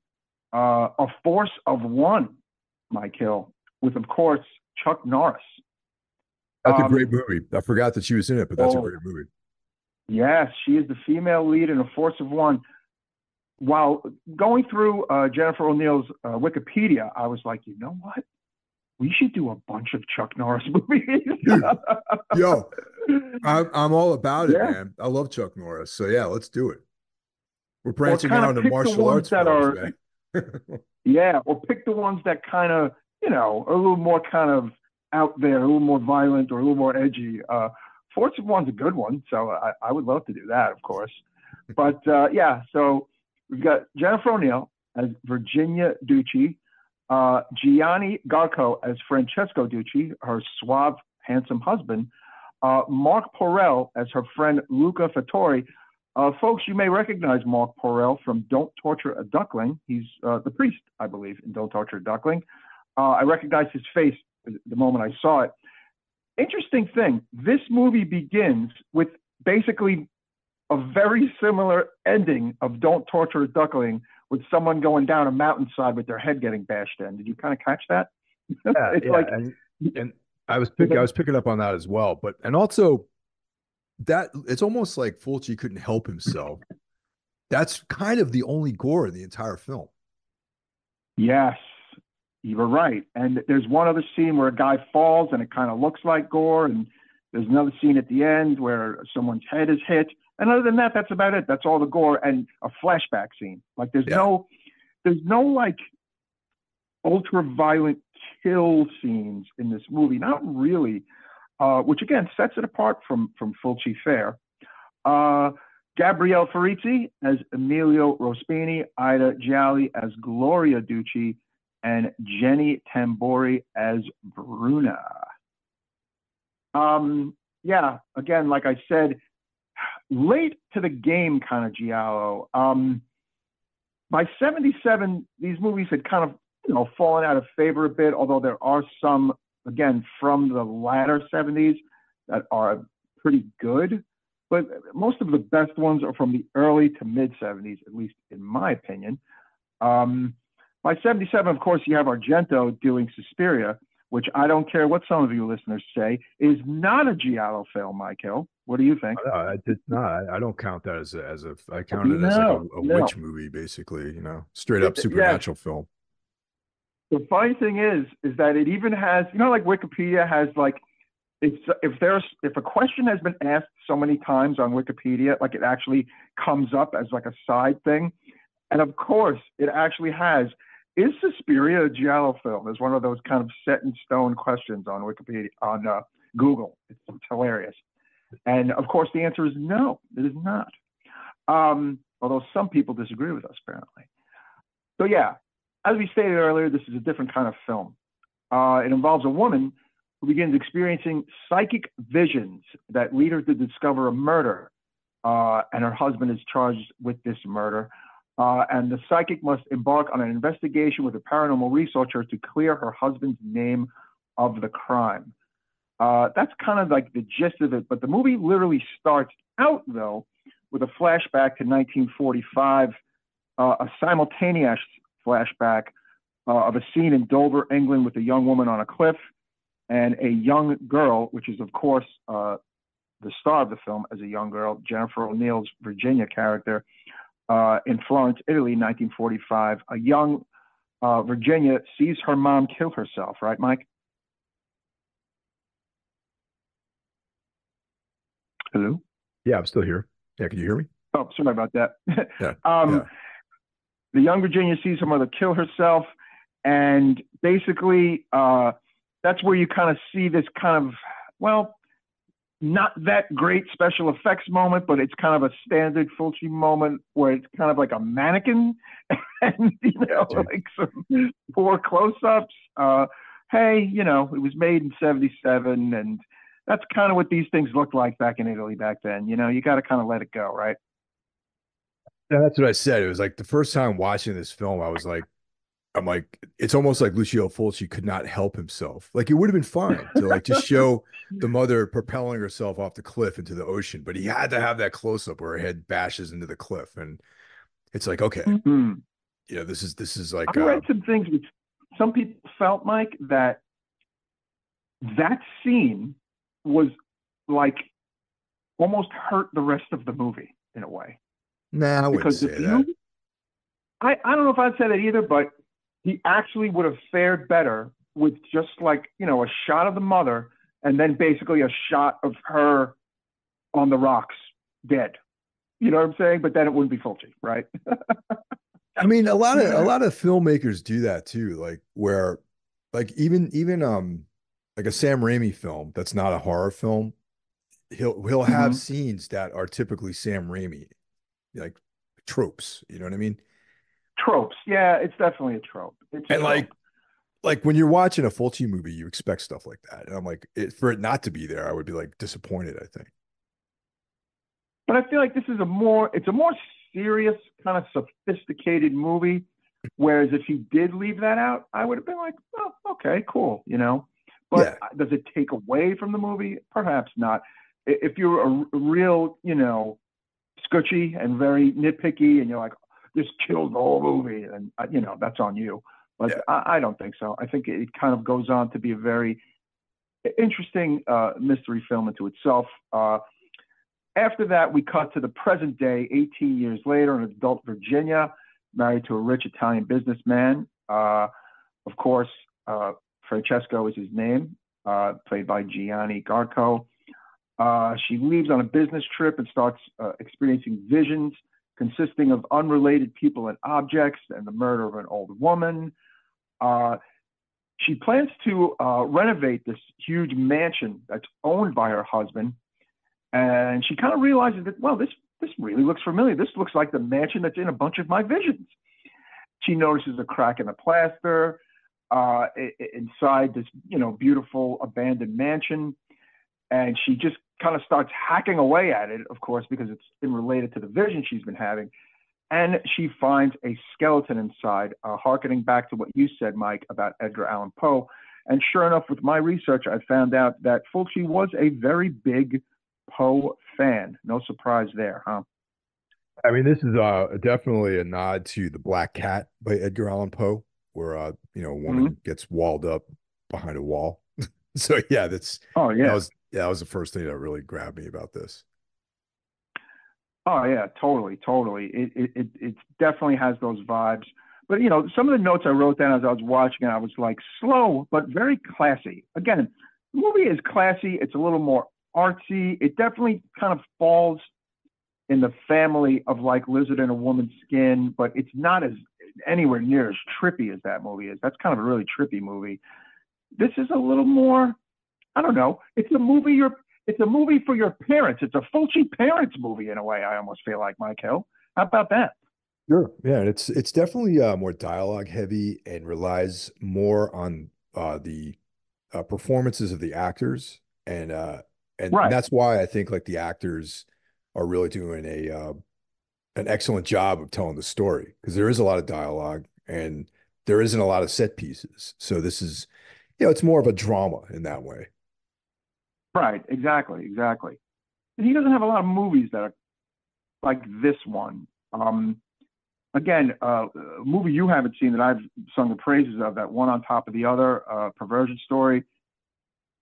Speaker 2: A Force of One, Mike Hill, with, of course, Chuck Norris.
Speaker 1: That's a great movie. I forgot that she was in it, but that's a great movie.
Speaker 2: Yes, she is the female lead in A Force of One. While going through Jennifer O'Neill's Wikipedia, I was like, you know what? We should do a bunch of Chuck Norris movies.
Speaker 1: Dude, yo, I'm all about it, man. I love Chuck Norris. So yeah, let's do it. We're branching out into martial arts films, man.
Speaker 2: Yeah, or pick the ones that kind of, are a little more kind of out there, a little more violent or a little more edgy. Force of One's a good one, so I would love to do that, of course. But yeah, so we've got Jennifer O'Neill as Virginia Ducci, Gianni Garco as Francesco Ducci, her suave, handsome husband, Mark Porrell as her friend Luca Fattori. Folks, you may recognize Mark Porrell from Don't Torture a Duckling. He's the priest, I believe, in Don't Torture a Duckling. I recognized his face the moment I saw it. Interesting thing, this movie begins with basically a very similar ending of Don't Torture a Duckling, with someone going down a mountainside with their head getting bashed in. Did you kind of catch that?
Speaker 1: And I was picking up on that as well. But and also that it's almost like Fulci couldn't help himself. That's kind of the only gore in the entire film.
Speaker 2: Yes, you were right. And there's one other scene where a guy falls and it kind of looks like gore, and there's another scene at the end where someone's head is hit. And other than that, that's about it. That's all the gore and a flashback scene. Like there's no like ultra violent kill scenes in this movie. Not really, which again sets it apart from Fulci fare. Gabrielle Farizzi as Emilio Rospini, Ida Gialli as Gloria Ducci, and Jenny Tambori as Bruna. Yeah, again, like I said, late to the game kind of Giallo. By 77, these movies had kind of, fallen out of favor a bit, although there are some, again, from the latter 70s that are pretty good. But most of the best ones are from the early to mid 70s, at least in my opinion. By 77, of course, you have Argento doing Suspiria, which I don't care what some of you listeners say, is not a Giallo film, Michael. What do you think?
Speaker 1: No, it's not. I don't count that as I count it as like a witch movie, basically, straight up supernatural film.
Speaker 2: The funny thing is that it even has, like Wikipedia has like, if a question has been asked so many times on Wikipedia, like it actually comes up as like a side thing. And of course, it actually has, is Suspiria a Giallo film? Is one of those kind of set in stone questions on Wikipedia, on Google. It's hilarious. And of course, the answer is no, it is not. Although some people disagree with us, apparently. So yeah, as we stated earlier, this is a different kind of film. It involves a woman who begins experiencing psychic visions that lead her to discover a murder, and her husband is charged with this murder. And the psychic must embark on an investigation with a paranormal researcher to clear her husband's name of the crime. That's kind of like the gist of it. But the movie literally starts out, though, with a flashback to 1945, a simultaneous flashback of a scene in Dover, England, with a young woman on a cliff and a young girl, which is, of course, the star of the film as a young girl, Jennifer O'Neill's Virginia character, in Florence, Italy, 1945. A young Virginia sees her mom kill herself, right, Mike? Hello?
Speaker 1: Yeah, I'm still here. Yeah, can you hear me?
Speaker 2: Oh, sorry about that.
Speaker 1: Yeah.
Speaker 2: The young Virginia sees her mother kill herself, and basically that's where you kind of see this kind of, well, not that great special effects moment, but it's kind of a standard Fulci moment where it's kind of like a mannequin and, like some poor close-ups. Hey, it was made in 77, and that's kind of what these things looked like back in Italy back then. You got to kind of let it go, right?
Speaker 1: Yeah, that's what I said. It was like the first time watching this film, I'm like, it's almost like Lucio Fulci could not help himself. Like it would have been fine to like just show the mother propelling herself off the cliff into the ocean, but he had to have that close up where her head bashes into the cliff, and it's like, okay,
Speaker 2: Mm-hmm.
Speaker 1: this is like,
Speaker 2: I read some things which some people felt, Mike, that scene was like almost hurt the rest of the movie in a way.
Speaker 1: nah, I wouldn't say that.
Speaker 2: I don't know if I'd say that either, but he actually would have fared better with just like, a shot of the mother and then basically a shot of her on the rocks dead. You know what I'm saying? But then it wouldn't be Fulci, right?
Speaker 1: I mean, a lot of filmmakers do that too, like where like even like a Sam Raimi film that's not a horror film, he'll have scenes that are typically Sam Raimi, like tropes, you know what I mean?
Speaker 2: Tropes. Yeah, it's definitely a trope. It's a
Speaker 1: And
Speaker 2: trope.
Speaker 1: like when you're watching a Fulci movie, you expect stuff like that. And I'm like, for it not to be there, I would be like disappointed, I think.
Speaker 2: But I feel like it's a more serious, kind of sophisticated movie. Whereas if he did leave that out, I would have been like, oh, okay, cool, But
Speaker 1: Yeah.
Speaker 2: does it take away from the movie? Perhaps not. If you're a real, scutchy and very nitpicky, and you're like, this kills the whole movie, and that's on you. But
Speaker 1: Yeah.
Speaker 2: I don't think so. I think it kind of goes on to be a very interesting mystery film into itself. After that, we cut to the present day, 18 years later, an adult Virginia, married to a rich Italian businessman. Of course, Francesco is his name, played by Gianni Garco. She leaves on a business trip and starts experiencing visions consisting of unrelated people and objects and the murder of an old woman. She plans to renovate this huge mansion that's owned by her husband. And she kind of realizes that, well, this really looks familiar. This looks like the mansion that's in a bunch of my visions. She notices a crack in the plaster inside this, beautiful abandoned mansion. And she just kind of starts hacking away at it, of course, because it's been related to the vision she's been having. And she finds a skeleton inside, harkening back to what you said, Mike, about Edgar Allan Poe. And sure enough, with my research, I found out that Fulci was a very big Poe fan. No surprise there, huh?
Speaker 1: I mean, this is definitely a nod to The Black Cat by Edgar Allan Poe, where a woman gets walled up behind a wall. So yeah, that was the first thing that really grabbed me about this.
Speaker 2: Oh yeah, totally. It definitely has those vibes. But some of the notes I wrote down as I was watching it, I was like, slow but very classy. Again, the movie is classy. It's a little more artsy. It definitely kind of falls in the family of like Lizard in a Woman's Skin, but it's not as anywhere near as trippy as that movie is. That's kind of a really trippy movie. This is a little more, I don't know. It's a movie it's a movie for your parents. It's a Fulci parents movie in a way. I almost feel like, Mike Hill. How about that?
Speaker 1: Sure. Yeah, and it's definitely more dialogue heavy and relies more on the performances of the actors, and
Speaker 2: Right.
Speaker 1: that's why I think like the actors are really doing a an excellent job of telling the story because there is a lot of dialogue and there isn't a lot of set pieces. So this is, it's more of a drama in that way.
Speaker 2: Right. Exactly. Exactly. And he doesn't have a lot of movies that are like this one. Again, a movie you haven't seen that I've sung the praises of, that one on top of the other, Perversion Story,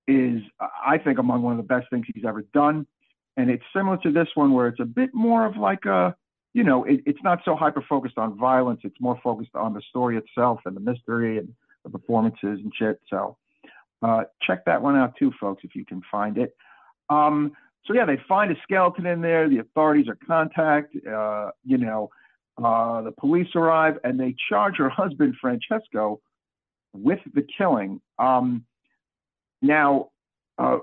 Speaker 2: is, I think, among one of the best things he's ever done. And it's similar to this one where it's a bit more of like a, it's not so hyper focused on violence. It's more focused on the story itself and the mystery and the performances and shit. So check that one out too, folks, if you can find it. So yeah, they find a skeleton in there. The authorities are contacted. The police arrive and they charge her husband, Francesco, with the killing. Now,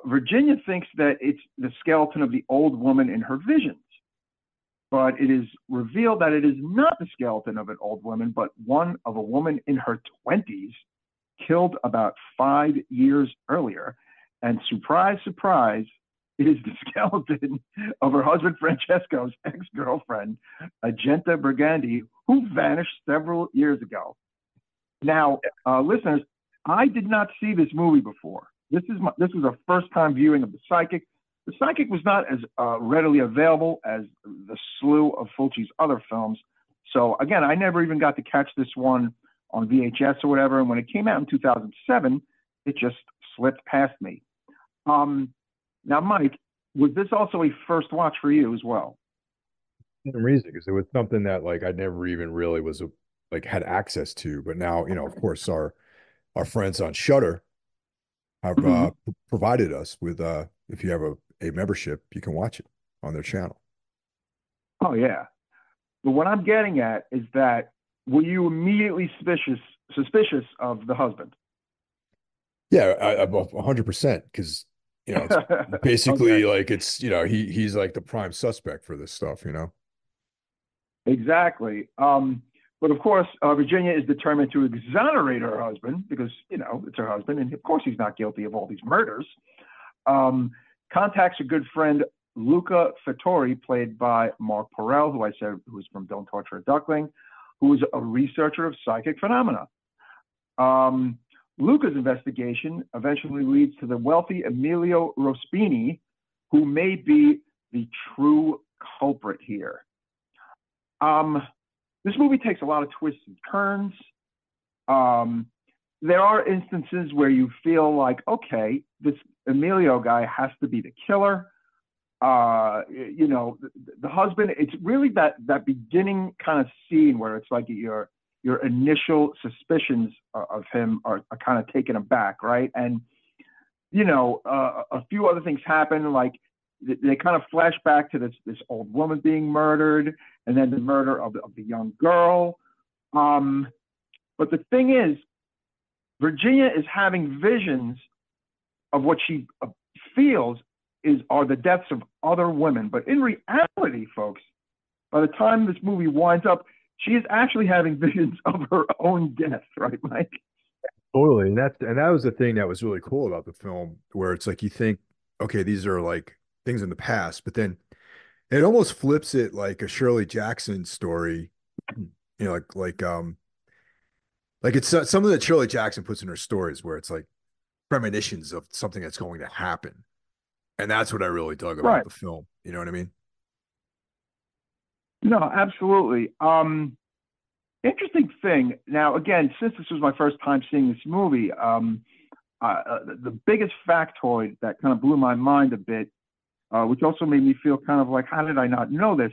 Speaker 2: Virginia thinks that it's the skeleton of the old woman in her visions, but it is revealed that it is not the skeleton of an old woman, but one of a woman in her 20s, killed about 5 years earlier. And surprise, surprise, it is the skeleton of her husband Francesco's ex-girlfriend, Agenta Brigandi, who vanished several years ago. Now, listeners, I did not see this movie before. This was a first-time viewing of The Psychic. The Psychic was not as readily available as the slew of Fulci's other films. So again, I never even got to catch this one on VHS or whatever. And when it came out in 2007, it just slipped past me. Now, Mike, was this also a first watch for you as well?
Speaker 1: Same reason, because it was something that like I never even really like had access to. But now, of course, our friends on Shutter have
Speaker 2: Mhm.
Speaker 1: provided us with if you have a membership, you can watch it on their channel.
Speaker 2: Oh, yeah. But what I'm getting at is that, were you immediately suspicious of the husband?
Speaker 1: Yeah, 100% because it's basically
Speaker 2: Okay,
Speaker 1: like it's he's like the prime suspect for this stuff.
Speaker 2: exactly. But of course, Virginia is determined to exonerate her husband because, it's her husband. And of course, he's not guilty of all these murders. Um, Contacts a good friend, Luca Fattori, played by Mark Porrell, who I said who's from Don't Torture a Duckling, who is a researcher of psychic phenomena. Luca's investigation eventually leads to the wealthy Emilio Rospini, who may be the true culprit here. This movie takes a lot of twists and turns. There are instances where you feel like, okay, this Emilio guy has to be the killer. The husband, it's really that beginning kind of scene where it's like your initial suspicions of him are kind of taken aback, right? And a few other things happen, like they kind of flash back to this old woman being murdered, and then the murder of the young girl. But the thing is, Virginia is having visions of what she feels are the deaths of other women. But in reality, folks, by the time this movie winds up, she is actually having visions of her own death, right, Mike?
Speaker 1: Totally. And that was the thing that was really cool about the film, where it's like you think, okay, these are like things in the past, but then it almost flips it like a Shirley Jackson story, like it's something that Shirley Jackson puts in her stories where it's like premonitions of something that's going to happen. And that's what I really dug about
Speaker 2: Right.
Speaker 1: the film. You know what I mean?
Speaker 2: No, absolutely. Interesting thing. Now, again, since this was my first time seeing this movie, the biggest factoid that kind of blew my mind a bit, which also made me feel kind of like, how did I not know this?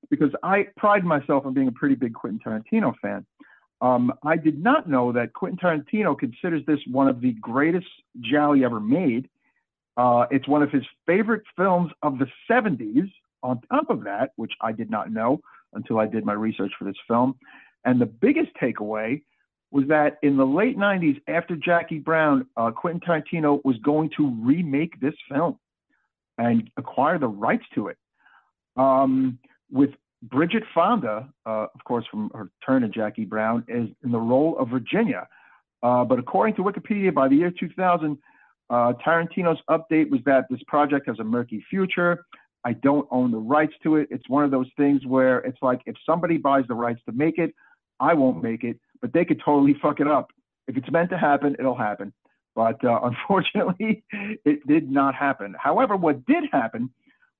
Speaker 2: Because I pride myself on being a pretty big Quentin Tarantino fan. I did not know that Quentin Tarantino considers this one of the greatest giallo ever made. It's one of his favorite films of the 70s. On top of that, which I did not know until I did my research for this film. And the biggest takeaway was that in the late 90s, after Jackie Brown, Quentin Tarantino was going to remake this film. and acquire the rights to it. With Bridget Fonda, of course, from her turn to Jackie Brown, is in the role of Virginia. But according to Wikipedia, by the year 2000, Tarantino's update was that this project has a murky future. I don't own the rights to it. It's one of those things where it's like, if somebody buys the rights to make it, I won't make it, but they could totally fuck it up. If it's meant to happen, it'll happen. But unfortunately, it did not happen. However, what did happen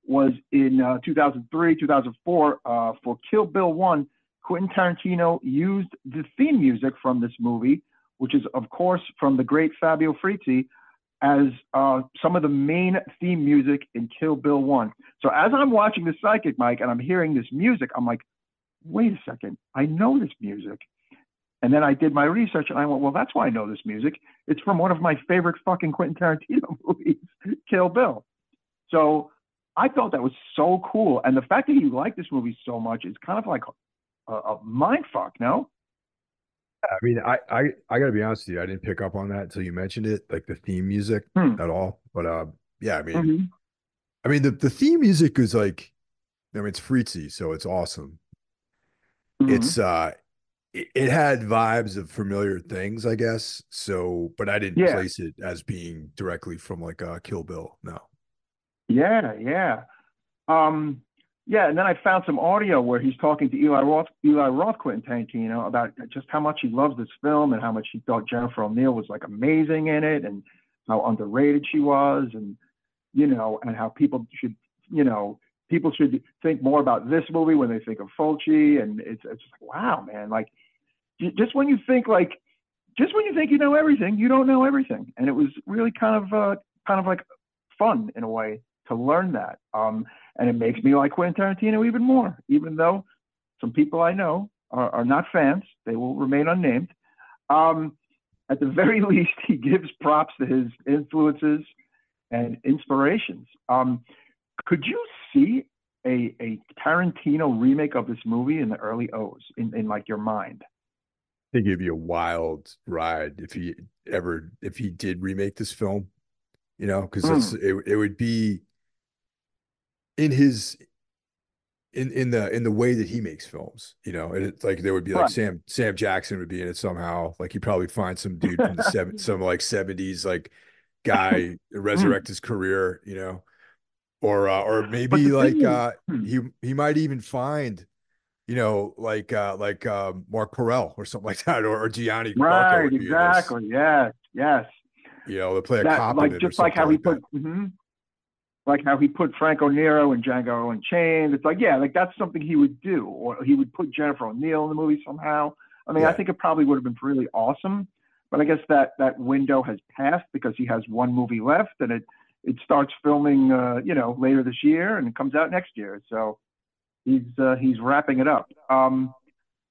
Speaker 2: was in 2003, 2004, for Kill Bill 1, Quentin Tarantino used the theme music from this movie, which is, of course, from the great Fabio Frizzi, as some of the main theme music in Kill Bill 1. So as I'm watching The Psychic, Mike, and I'm hearing this music, I'm like, wait a second, I know this music. And then I did my research and I went, well, that's why I know this music. It's from one of my favorite fucking Quentin Tarantino movies, Kill Bill. So I thought that was so cool. And the fact that he liked this movie so much is kind of like a mind fuck, no?
Speaker 1: I mean, I gotta be honest with you, I didn't pick up on that until you mentioned it, like the theme music
Speaker 2: Hmm.
Speaker 1: at all. But yeah,
Speaker 2: Mm-hmm.
Speaker 1: I mean the theme music is like, I mean, it's Fritzy, so it's awesome.
Speaker 2: Mm-hmm.
Speaker 1: It's it had vibes of familiar things, I guess. So, but I didn't
Speaker 2: Yeah,
Speaker 1: place it as being directly from like Kill Bill. No.
Speaker 2: yeah, yeah. Um, yeah, and then I found some audio where he's talking to Eli Roth, Quentin Tarantino, about just how much he loves this film and how much he thought Jennifer O'Neill was like amazing in it, and how underrated she was, and and how people should think more about this movie when they think of Fulci, and it's just like, wow, man, like just when you think you know everything, you don't know everything, and it was really kind of like fun in a way to learn that. And it makes me like Quentin Tarantino even more, even though some people I know are not fans. They will remain unnamed. Um, at the very least, he gives props to his influences and inspirations. Could you see a Tarantino remake of this movie in the early O's in like your mind?
Speaker 1: I think it'd be a wild ride if he did remake this film, because
Speaker 2: Mm,
Speaker 1: it would be in his in the way that he makes films, and it's like there would be like
Speaker 2: right.
Speaker 1: Sam Jackson would be in it somehow. Like he'd probably find some dude from the some like 70s like guy
Speaker 2: Mm.
Speaker 1: resurrect his career, or
Speaker 2: But
Speaker 1: maybe
Speaker 2: the
Speaker 1: like
Speaker 2: thing is,
Speaker 1: he might even find, like Mark Corell or something like that, or Gianni Barco
Speaker 2: right,
Speaker 1: would be in this,
Speaker 2: exactly. Yes, yes.
Speaker 1: they play a
Speaker 2: That
Speaker 1: cop in
Speaker 2: like
Speaker 1: it or
Speaker 2: just like
Speaker 1: something
Speaker 2: how he
Speaker 1: like that.
Speaker 2: put, like how he put Franco Nero and Django Unchained. It's like, yeah, like that's something he would do, or he would put Jennifer O'Neill in the movie somehow. I mean, I
Speaker 1: Yeah.
Speaker 2: think it probably would have been really awesome, but I guess that window has passed because he has one movie left, and it starts filming, later this year, and it comes out next year. So he's wrapping it up.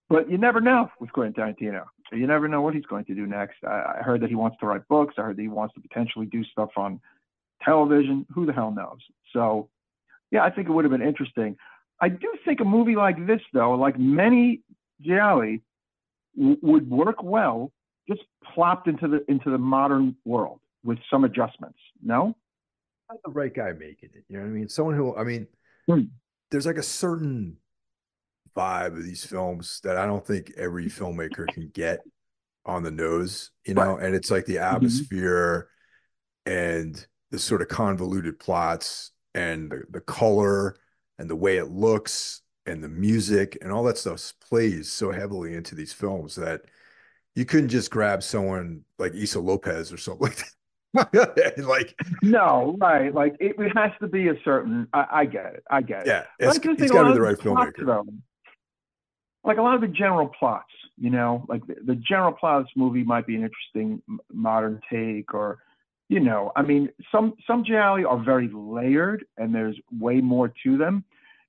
Speaker 2: But you never know with Quentin Tarantino. You never know what he's going to do next. I heard that he wants to write books. I heard that he wants to potentially do stuff on television. Who the hell knows? So, yeah, I think it would have been interesting. I do think a movie like this, though, like many Gialli, would work well just plopped into the modern world with some adjustments. No?
Speaker 1: Not the right guy making it. You know what I mean? Someone who, I mean,
Speaker 2: Hmm.
Speaker 1: there's like a certain vibe of these films that I don't think every filmmaker can get on the nose,
Speaker 2: Right.
Speaker 1: and it's like the
Speaker 2: Mm-hmm.
Speaker 1: atmosphere and the sort of convoluted plots and the color and the way it looks and the music and all that stuff plays so heavily into these films that you couldn't just grab someone like Issa Lopez or something like that. Like,
Speaker 2: No, right. Like it has to be a certain. I get it. I get it.
Speaker 1: yeah,
Speaker 2: But I do
Speaker 1: it's
Speaker 2: think a
Speaker 1: got to be
Speaker 2: lot
Speaker 1: the
Speaker 2: of the
Speaker 1: right
Speaker 2: plots,
Speaker 1: filmmaker.
Speaker 2: though, like a lot of the general plots, like the general plot of this movie might be an interesting modern take, or, I mean, some gialli are very layered and there's way more to them,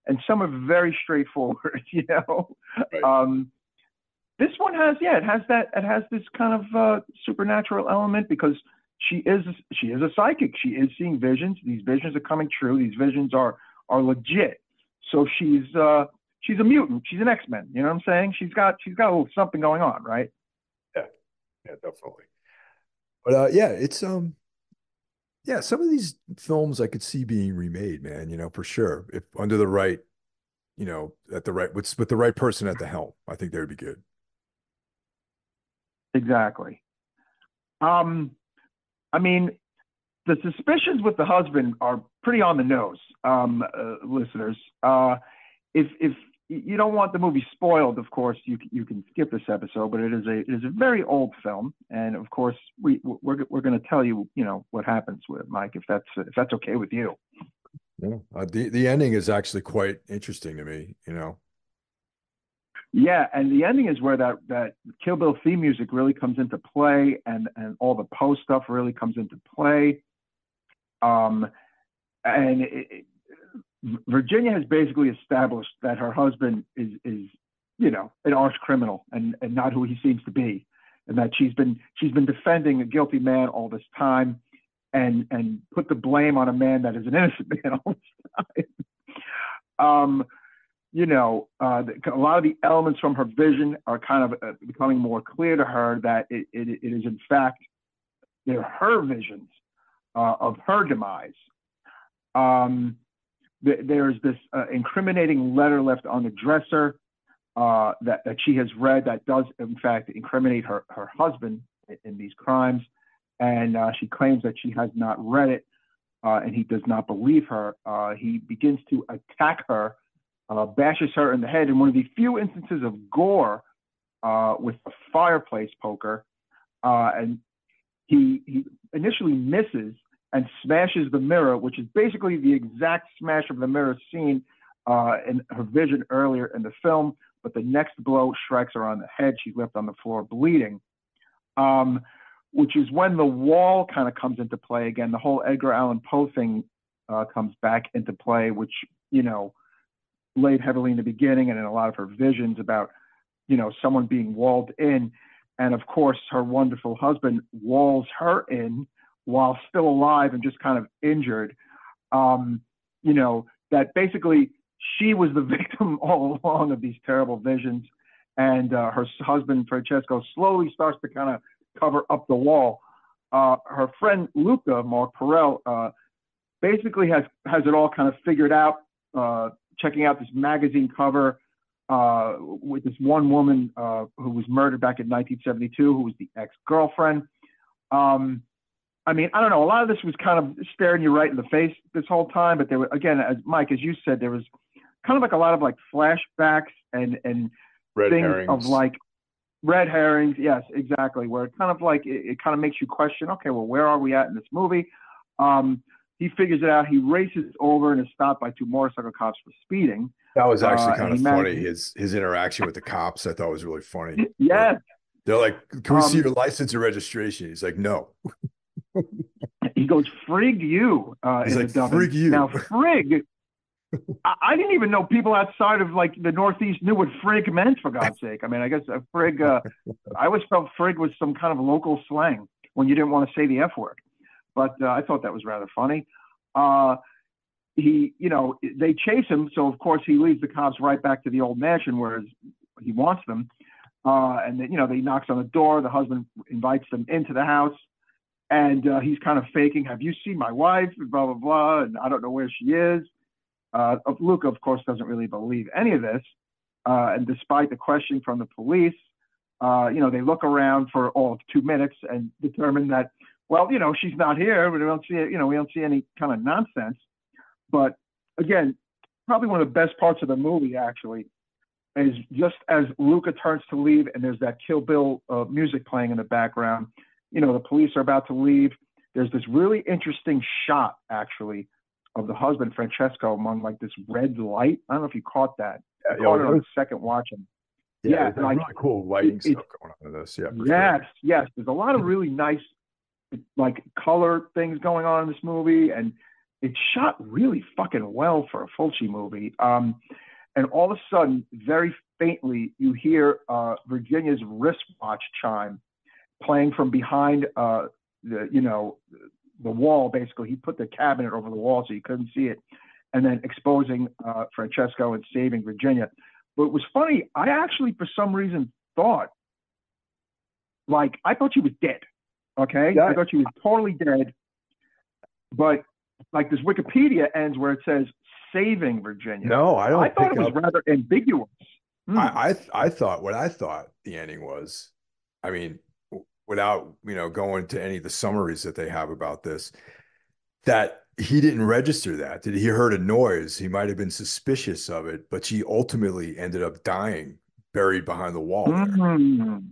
Speaker 2: and some are very straightforward.
Speaker 1: Right.
Speaker 2: Um, this one has, yeah, it has this kind of supernatural element because she is a psychic. She is seeing visions. These visions are coming true. These visions are legit. So she's a mutant. She's an X-Men. You know what I'm saying? She's got a little something going on, right?
Speaker 1: Yeah, yeah, definitely. But yeah, it's Yeah, some of these films I could see being remade, man, for sure. If under the right, at the right with the right person at the helm, I think they would be good.
Speaker 4: Exactly. Um, I mean, the suspicions with the husband are pretty on the nose, listeners. If you don't want the movie spoiled, of course, you can skip this episode. But it is a very old film, and of course, we're going to tell you what happens with it, Mike, if that's okay with you.
Speaker 1: Yeah. The ending is actually quite interesting to me.
Speaker 4: Yeah, and the ending is where that Kill Bill theme music really comes into play, and all the post stuff really comes into play. Um, and Virginia has basically established that her husband is an arch criminal and not who he seems to be, and that she's been defending a guilty man all this time, and put the blame on a man that is an innocent man all this time. A lot of the elements from her vision are kind of becoming more clear to her that it is in fact they're her visions of her demise. There's this incriminating letter left on the dresser that she has read that does in fact incriminate her husband in these crimes, and she claims that she has not read it, and he does not believe her. He begins to attack her, bashes her in the head in one of the few instances of gore with a fireplace poker, and he initially misses and smashes the mirror, which is basically the exact smash of the mirror seen in her vision earlier in the film. But the next blow strikes her on the head. She's left on the floor bleeding, which is when the wall kind of comes into play again. The whole Edgar Allan Poe thing comes back into play, which, laid heavily in the beginning and in a lot of her visions about, someone being walled in. And of course, her wonderful husband walls her in while still alive and just kind of injured. That basically she was the victim all along of these terrible visions. And her husband, Francesco, slowly starts to kind of cover up the wall. Her friend Luca, Mark Perel, basically has it all kind of figured out, checking out this magazine cover with this one woman who was murdered back in 1972, who was the ex-girlfriend. I don't know. A lot of this was kind of staring you right in the face this whole time, but there were, again, as Mike, as you said, there was kind of like a lot of like flashbacks and
Speaker 1: Red
Speaker 4: things
Speaker 1: herrings.
Speaker 4: of like red herrings. Yes, exactly. Where it kind of like it kind of makes you question, okay, well, where are we at in this movie? He figures it out. He races over and is stopped by two motorcycle cops for speeding.
Speaker 1: That was actually kind of funny. His interaction with the cops, I thought was really funny.
Speaker 4: Yes.
Speaker 1: They're like, "Can we see your license or registration?" He's like, "No."
Speaker 4: He goes, "Frig you."
Speaker 1: He's like, "Frig you."
Speaker 4: Now, frig. I didn't even know people outside of like the Northeast knew what frig meant, for God's sake. I guess frig. I always felt frig was some kind of local slang when you didn't want to say the F word. But I thought that was rather funny. They chase him, so of course he leads the cops right back to the old mansion where he wants them. And then, he knocks on the door. The husband invites them into the house, and he's kind of faking, "Have you seen my wife?" And blah blah blah, and "I don't know where she is." Luca, of course, doesn't really believe any of this, and despite the question from the police, they look around for all of 2 minutes and determine that, well, she's not here, but we don't see it. We don't see any kind of nonsense. But again, probably one of the best parts of the movie actually is just as Luca turns to leave and there's that Kill Bill music playing in the background. The police are about to leave. There's this really interesting shot actually of the husband, Francesco, among like this red light. I don't know if you caught that. I caught it on the second watching.
Speaker 1: Yeah, like, really cool lighting stuff going on in this. Yeah.
Speaker 4: Yes. There's a lot of really nice like color things going on in this movie, and it's shot really fucking well for a Fulci movie. And all of a sudden, very faintly, you hear Virginia's wristwatch chime playing from behind the wall. Basically, he put the cabinet over the wall so you couldn't see it, and then exposing Francesco and saving Virginia. But it was funny. I actually, for some reason, thought she was dead. Okay, yeah. I thought she was totally dead. but like this Wikipedia ends where it says saving Virginia.
Speaker 1: No, I
Speaker 4: I
Speaker 1: don't
Speaker 4: thought
Speaker 1: pick
Speaker 4: it was
Speaker 1: up.
Speaker 4: rather ambiguous.
Speaker 1: I thought what I thought the ending was. I mean, without going to any of the summaries that they have about this, that he didn't register that he heard a noise. He might have been suspicious of it, but she ultimately ended up dying, buried behind the wall there.
Speaker 4: Mm.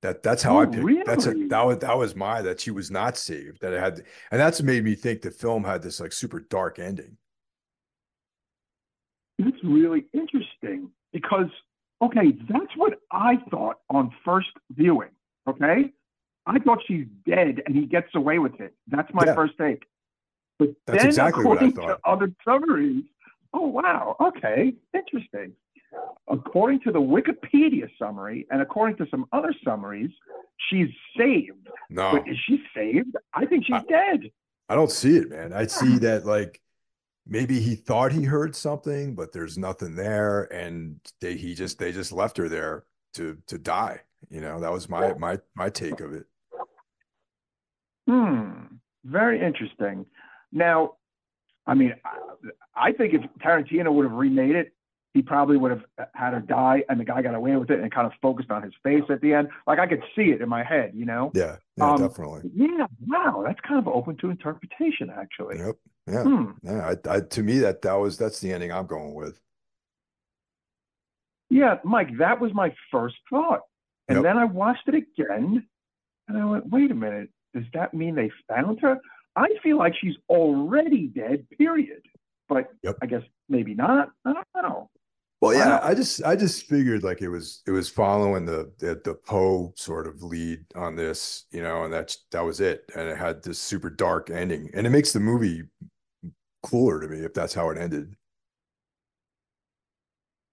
Speaker 1: That's how
Speaker 4: Oh,
Speaker 1: I picked.
Speaker 4: really?
Speaker 1: That was my that she was not saved. That it had, and that's made me think the film had this like super dark ending.
Speaker 4: That's really interesting because, okay, that's what I thought on first viewing. Okay. I thought she's dead and he gets away with it. That's my
Speaker 1: Yeah,
Speaker 4: first take. But
Speaker 1: that's
Speaker 4: then,
Speaker 1: exactly what I
Speaker 4: according to
Speaker 1: thought.
Speaker 4: other summaries, oh, wow. Okay. Interesting. According to the Wikipedia summary and according to some other summaries, she's saved. But
Speaker 1: No,
Speaker 4: is she saved? I think she's
Speaker 1: I,
Speaker 4: dead.
Speaker 1: I don't see it, man. I see that like maybe he thought he heard something, but there's nothing there, and they just left her there to die. That was my take of it.
Speaker 4: Hmm. Very interesting. Now, I mean, I think if Tarantino would have remade it, he probably would have had her die, and the guy got away with it, and kind of focused on his face at the end. Like I could see it in my head, you know.
Speaker 1: Yeah, yeah, definitely.
Speaker 4: Yeah. Wow, that's kind of open to interpretation, actually.
Speaker 1: Yep. Yeah.
Speaker 4: Hmm.
Speaker 1: Yeah. To me that's the ending I'm going with.
Speaker 4: Yeah, Mike, that was my first thought, and
Speaker 1: Yep.
Speaker 4: then I watched it again, and I went, "Wait a minute, does that mean they found her?" I feel like she's already dead. Period. But
Speaker 1: Yep.
Speaker 4: I guess maybe not. I don't know.
Speaker 1: Well, yeah,
Speaker 4: Wow.
Speaker 1: I just figured like it was following the Poe sort of lead on this, and that was it. And it had this super dark ending. And it makes the movie cooler to me if that's how it ended.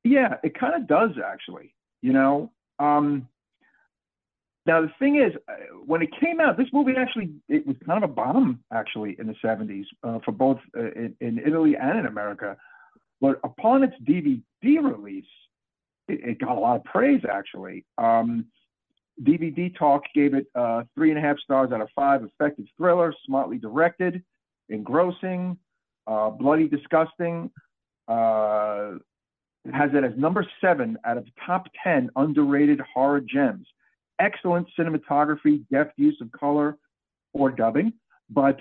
Speaker 4: Yeah, it kind of does actually. You know. Now the thing is, when it came out, this movie actually it was kind of a bomb actually in the '70s for both in Italy and in America. But upon its DVD release, it got a lot of praise actually. DVD Talk gave it 3.5 stars out of 5. Effective thriller, smartly directed, engrossing, bloody disgusting. Uh, it has it as number 7 out of top 10 underrated horror gems. Excellent cinematography, deft use of color or dubbing. But,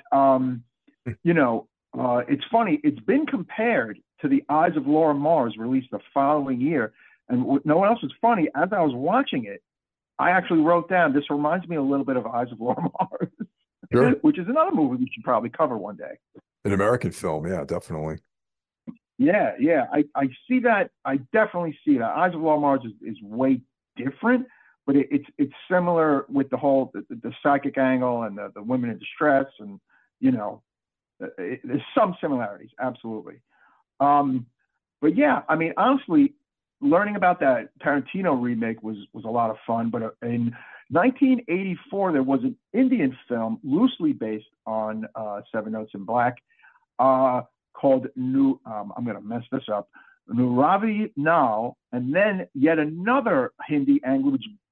Speaker 4: it's funny. It's been compared to The Eyes of Laura Mars, released the following year. And no one else was funny. As I was watching it, I actually wrote down, this reminds me a little bit of Eyes of Laura Mars,
Speaker 1: Sure.
Speaker 4: which is another movie we should probably cover one day.
Speaker 1: An American film, yeah, definitely.
Speaker 4: Yeah, yeah. I see that. I definitely see that. Eyes of Laura Mars is way different, but it's similar with the whole the psychic angle and the women in distress, and there's some similarities, absolutely. Um, but yeah, I mean, honestly, learning about that Tarantino remake was a lot of fun. But in 1984, there was an Indian film loosely based on Seven Notes in Black, called New. I'm going to mess this up. Nuravi Nal, and then yet another Hindi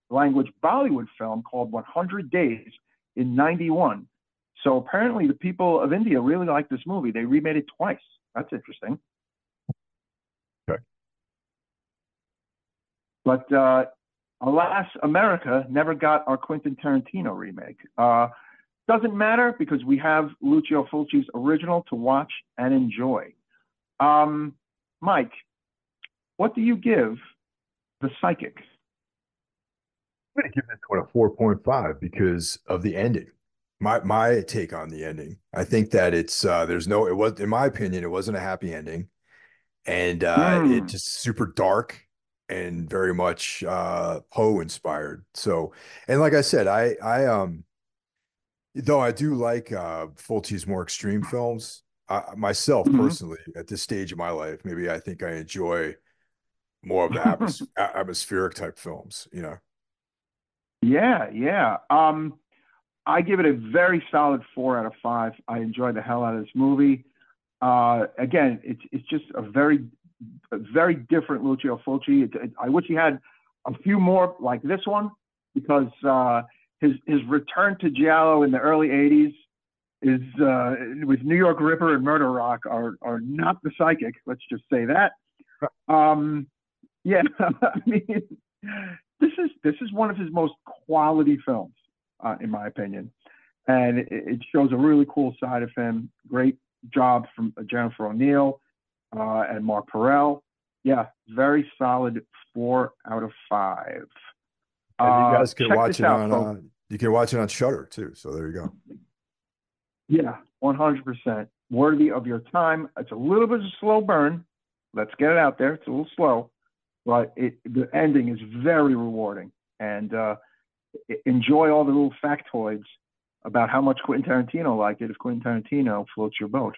Speaker 4: language Bollywood film called 100 Days in '91. So apparently, the people of India really like this movie. They remade it twice. That's interesting.
Speaker 1: Okay.
Speaker 4: But alas, America never got our Quentin Tarantino remake. Doesn't matter because we have Lucio Fulci's original to watch and enjoy. Mike, what do you give The Psychic?
Speaker 1: I'm gonna give this one a 4.5 because of the ending. My take on the ending. I think that it was, in my opinion, it wasn't a happy ending. And it
Speaker 4: Hmm.
Speaker 1: just super dark and very much Poe inspired. So, and like I said, I though I do like Fulci's more extreme films. Myself
Speaker 4: Mm-hmm.
Speaker 1: personally, at this stage of my life, maybe I think I enjoy more of the atmospheric type films.
Speaker 4: Yeah, yeah. I give it a very solid 4 out of 5. I enjoyed the hell out of this movie. Again, it's just a very different Lucio Fulci. I wish he had a few more like this one because his return to Giallo in the early '80s is with New York Ripper and Murder Rock are not the psychic. Let's just say that. Yeah, I mean, this is one of his most quality films, in my opinion, and it shows a really cool side of him. Great job from Jennifer O'Neill and Mark Perel. Yeah, very solid 4 out of 5.
Speaker 1: And you guys can
Speaker 4: Check
Speaker 1: watch
Speaker 4: this
Speaker 1: it
Speaker 4: out,
Speaker 1: on
Speaker 4: folks.
Speaker 1: you can watch it on Shutter too. So there you go.
Speaker 4: Yeah, 100% worthy of your time. It's a little bit of a slow burn. Let's get it out there. It's a little slow, but the ending is very rewarding. And enjoy all the little factoids about how much Quentin Tarantino liked it if Quentin Tarantino floats your boat.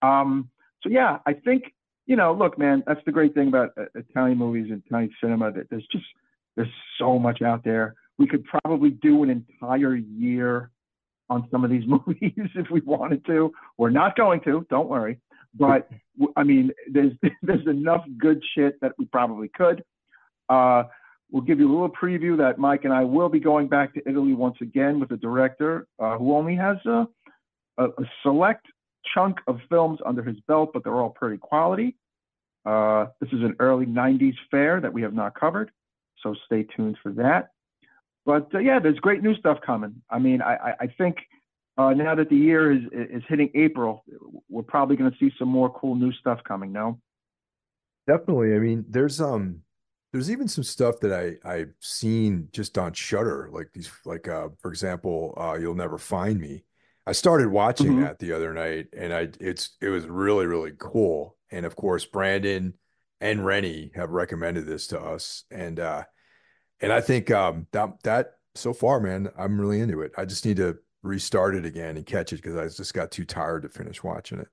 Speaker 4: So yeah, I think, look, man, that's the great thing about Italian movies and Italian cinema, that there's so much out there. We could probably do an entire year on some of these movies if we wanted to. We're not going to, don't worry. But I mean, there's enough good shit that we probably could. We'll give you a little preview that Mike and I will be going back to Italy once again with a director who only has a select chunk of films under his belt, but they're all pretty quality. This is an early 90s fare that we have not covered, so stay tuned for that. But yeah, there's great new stuff coming. I mean, I think now that the year is hitting April, we're probably going to see some more cool new stuff coming. No,
Speaker 1: Definitely. I mean, there's even some stuff that I've seen just on Shutter, like these, like for example, You'll Never Find Me. I started watching
Speaker 4: mm-hmm.
Speaker 1: that the other night, and it was really really cool. And of course, Brandon and Rennie have recommended this to us, and I think that so far, man, I'm really into it. I just need to restart it again and catch it because I just got too tired to finish watching it.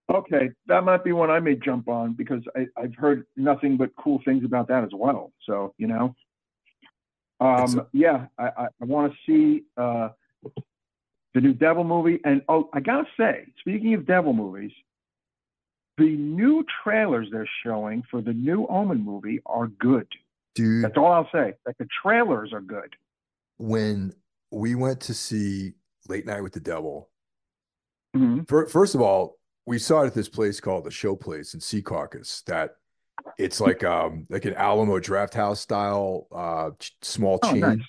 Speaker 4: Okay, that might be one I may jump on because I've heard nothing but cool things about that as well. So,
Speaker 1: It's
Speaker 4: yeah, I want to see the new Devil movie. And oh, I gotta say, speaking of Devil movies, the new trailers they're showing for the new Omen movie are good.
Speaker 1: dude,
Speaker 4: That's all I'll say. Like the trailers are good.
Speaker 1: when we went to see Late Night with the Devil,
Speaker 4: Mm-hmm.
Speaker 1: first of all, we saw it at this place called the Show Place in Sea Caucus. That it's like an Alamo Draft House style small
Speaker 4: Oh, nice.
Speaker 1: chain.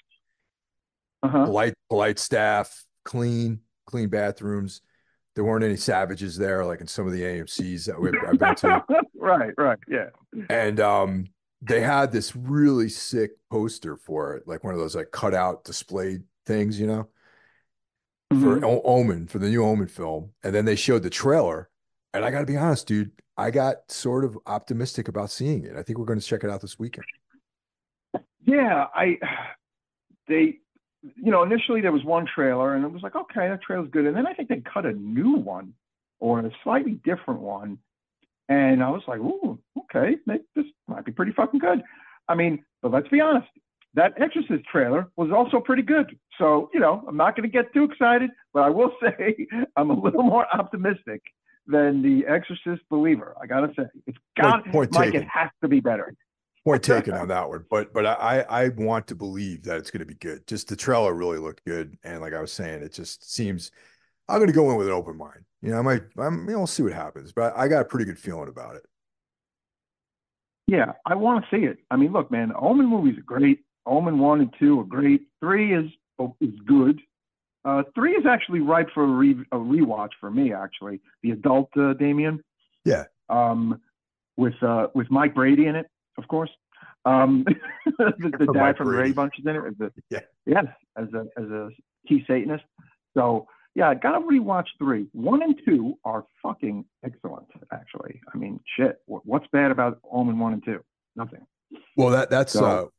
Speaker 4: Uh-huh.
Speaker 1: Polite staff, clean bathrooms. There weren't any savages there, like in some of the AMC's that I've been to.
Speaker 4: Right, yeah.
Speaker 1: And they had this really sick poster for it, like one of those like cutout display things, for
Speaker 4: Mm-hmm.
Speaker 1: Omen, for the new Omen film. And then they showed the trailer. And I got to be honest, dude, I got sort of optimistic about seeing it. I think we're going to check it out this weekend.
Speaker 4: Yeah, they initially there was one trailer and it was like, okay, that trailer's good. And then I think they cut a new one or a slightly different one. And I was like, ooh, okay, this might be pretty fucking good. I mean, but let's be honest, that Exorcist trailer was also pretty good. So, I'm not going to get too excited, but I will say I'm a little more optimistic than the Exorcist believer. I got to say, it's got,
Speaker 1: Point
Speaker 4: Mike,
Speaker 1: taken.
Speaker 4: it has to be better.
Speaker 1: Point taken on that one. But I want to believe that it's going to be good. Just the trailer really looked good. And like I was saying, it just seems I'm going to go in with an open mind. We'll see what happens, but I got a pretty good feeling about it.
Speaker 4: Yeah, I want to see it. I mean, look, man, Omen movies are great. Omen 1 and 2 are great. 3 is good. 3 is actually ripe for a rewatch for me, actually. The adult Damien.
Speaker 1: Yeah.
Speaker 4: With Mike Brady in it, of course. The dad
Speaker 1: Mike
Speaker 4: from the
Speaker 1: Brady.
Speaker 4: Brady Bunch is in it.
Speaker 1: Yeah.
Speaker 4: Yes, as a key Satanist. So yeah, I gotta rewatch 3. 1 and 2 are fucking excellent, actually. I mean, shit. What's bad about Omen 1 and 2? Nothing.
Speaker 1: Well, that's
Speaker 4: So,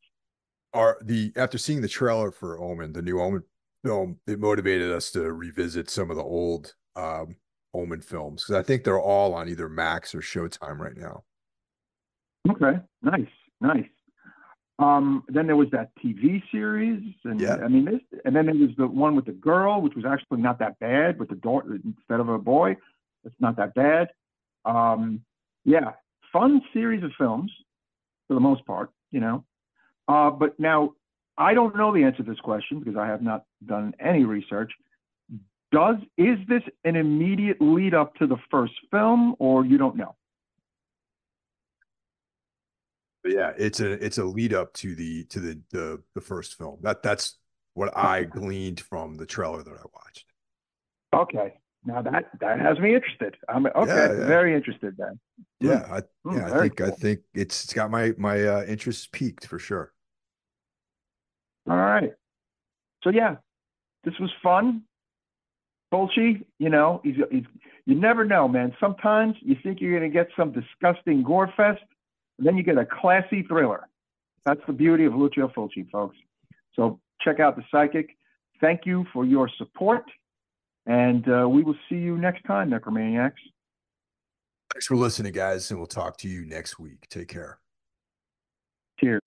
Speaker 1: after seeing the trailer for Omen, the new Omen film, it motivated us to revisit some of the old Omen films because I think they're all on either Max or Showtime right now.
Speaker 4: okay, nice. Then there was that TV series, and
Speaker 1: Yeah.
Speaker 4: I mean, and then there was the one with the girl, which was actually not that bad, with the daughter instead of a boy. It's not that bad. Yeah, fun series of films for the most part, But now I don't know the answer to this question because I have not done any research. Is this an immediate lead up to the first film, or you don't know?
Speaker 1: But yeah, it's a lead up to the first film. That's what I gleaned from the trailer that I watched.
Speaker 4: Okay, now that has me interested. I'm okay,
Speaker 1: Yeah.
Speaker 4: very interested then.
Speaker 1: Yeah, I
Speaker 4: Cool.
Speaker 1: think it's got my interest peaked for sure.
Speaker 4: All right. So yeah, this was fun. Fulci, he's you never know, man. Sometimes you think you're gonna get some disgusting gore fest, and then you get a classy thriller. That's the beauty of Lucio Fulci, folks. So check out The Psychic. Thank you for your support, and we will see you next time, Necromaniacs.
Speaker 1: Thanks for listening, guys, and we'll talk to you next week. Take care.
Speaker 4: Cheers.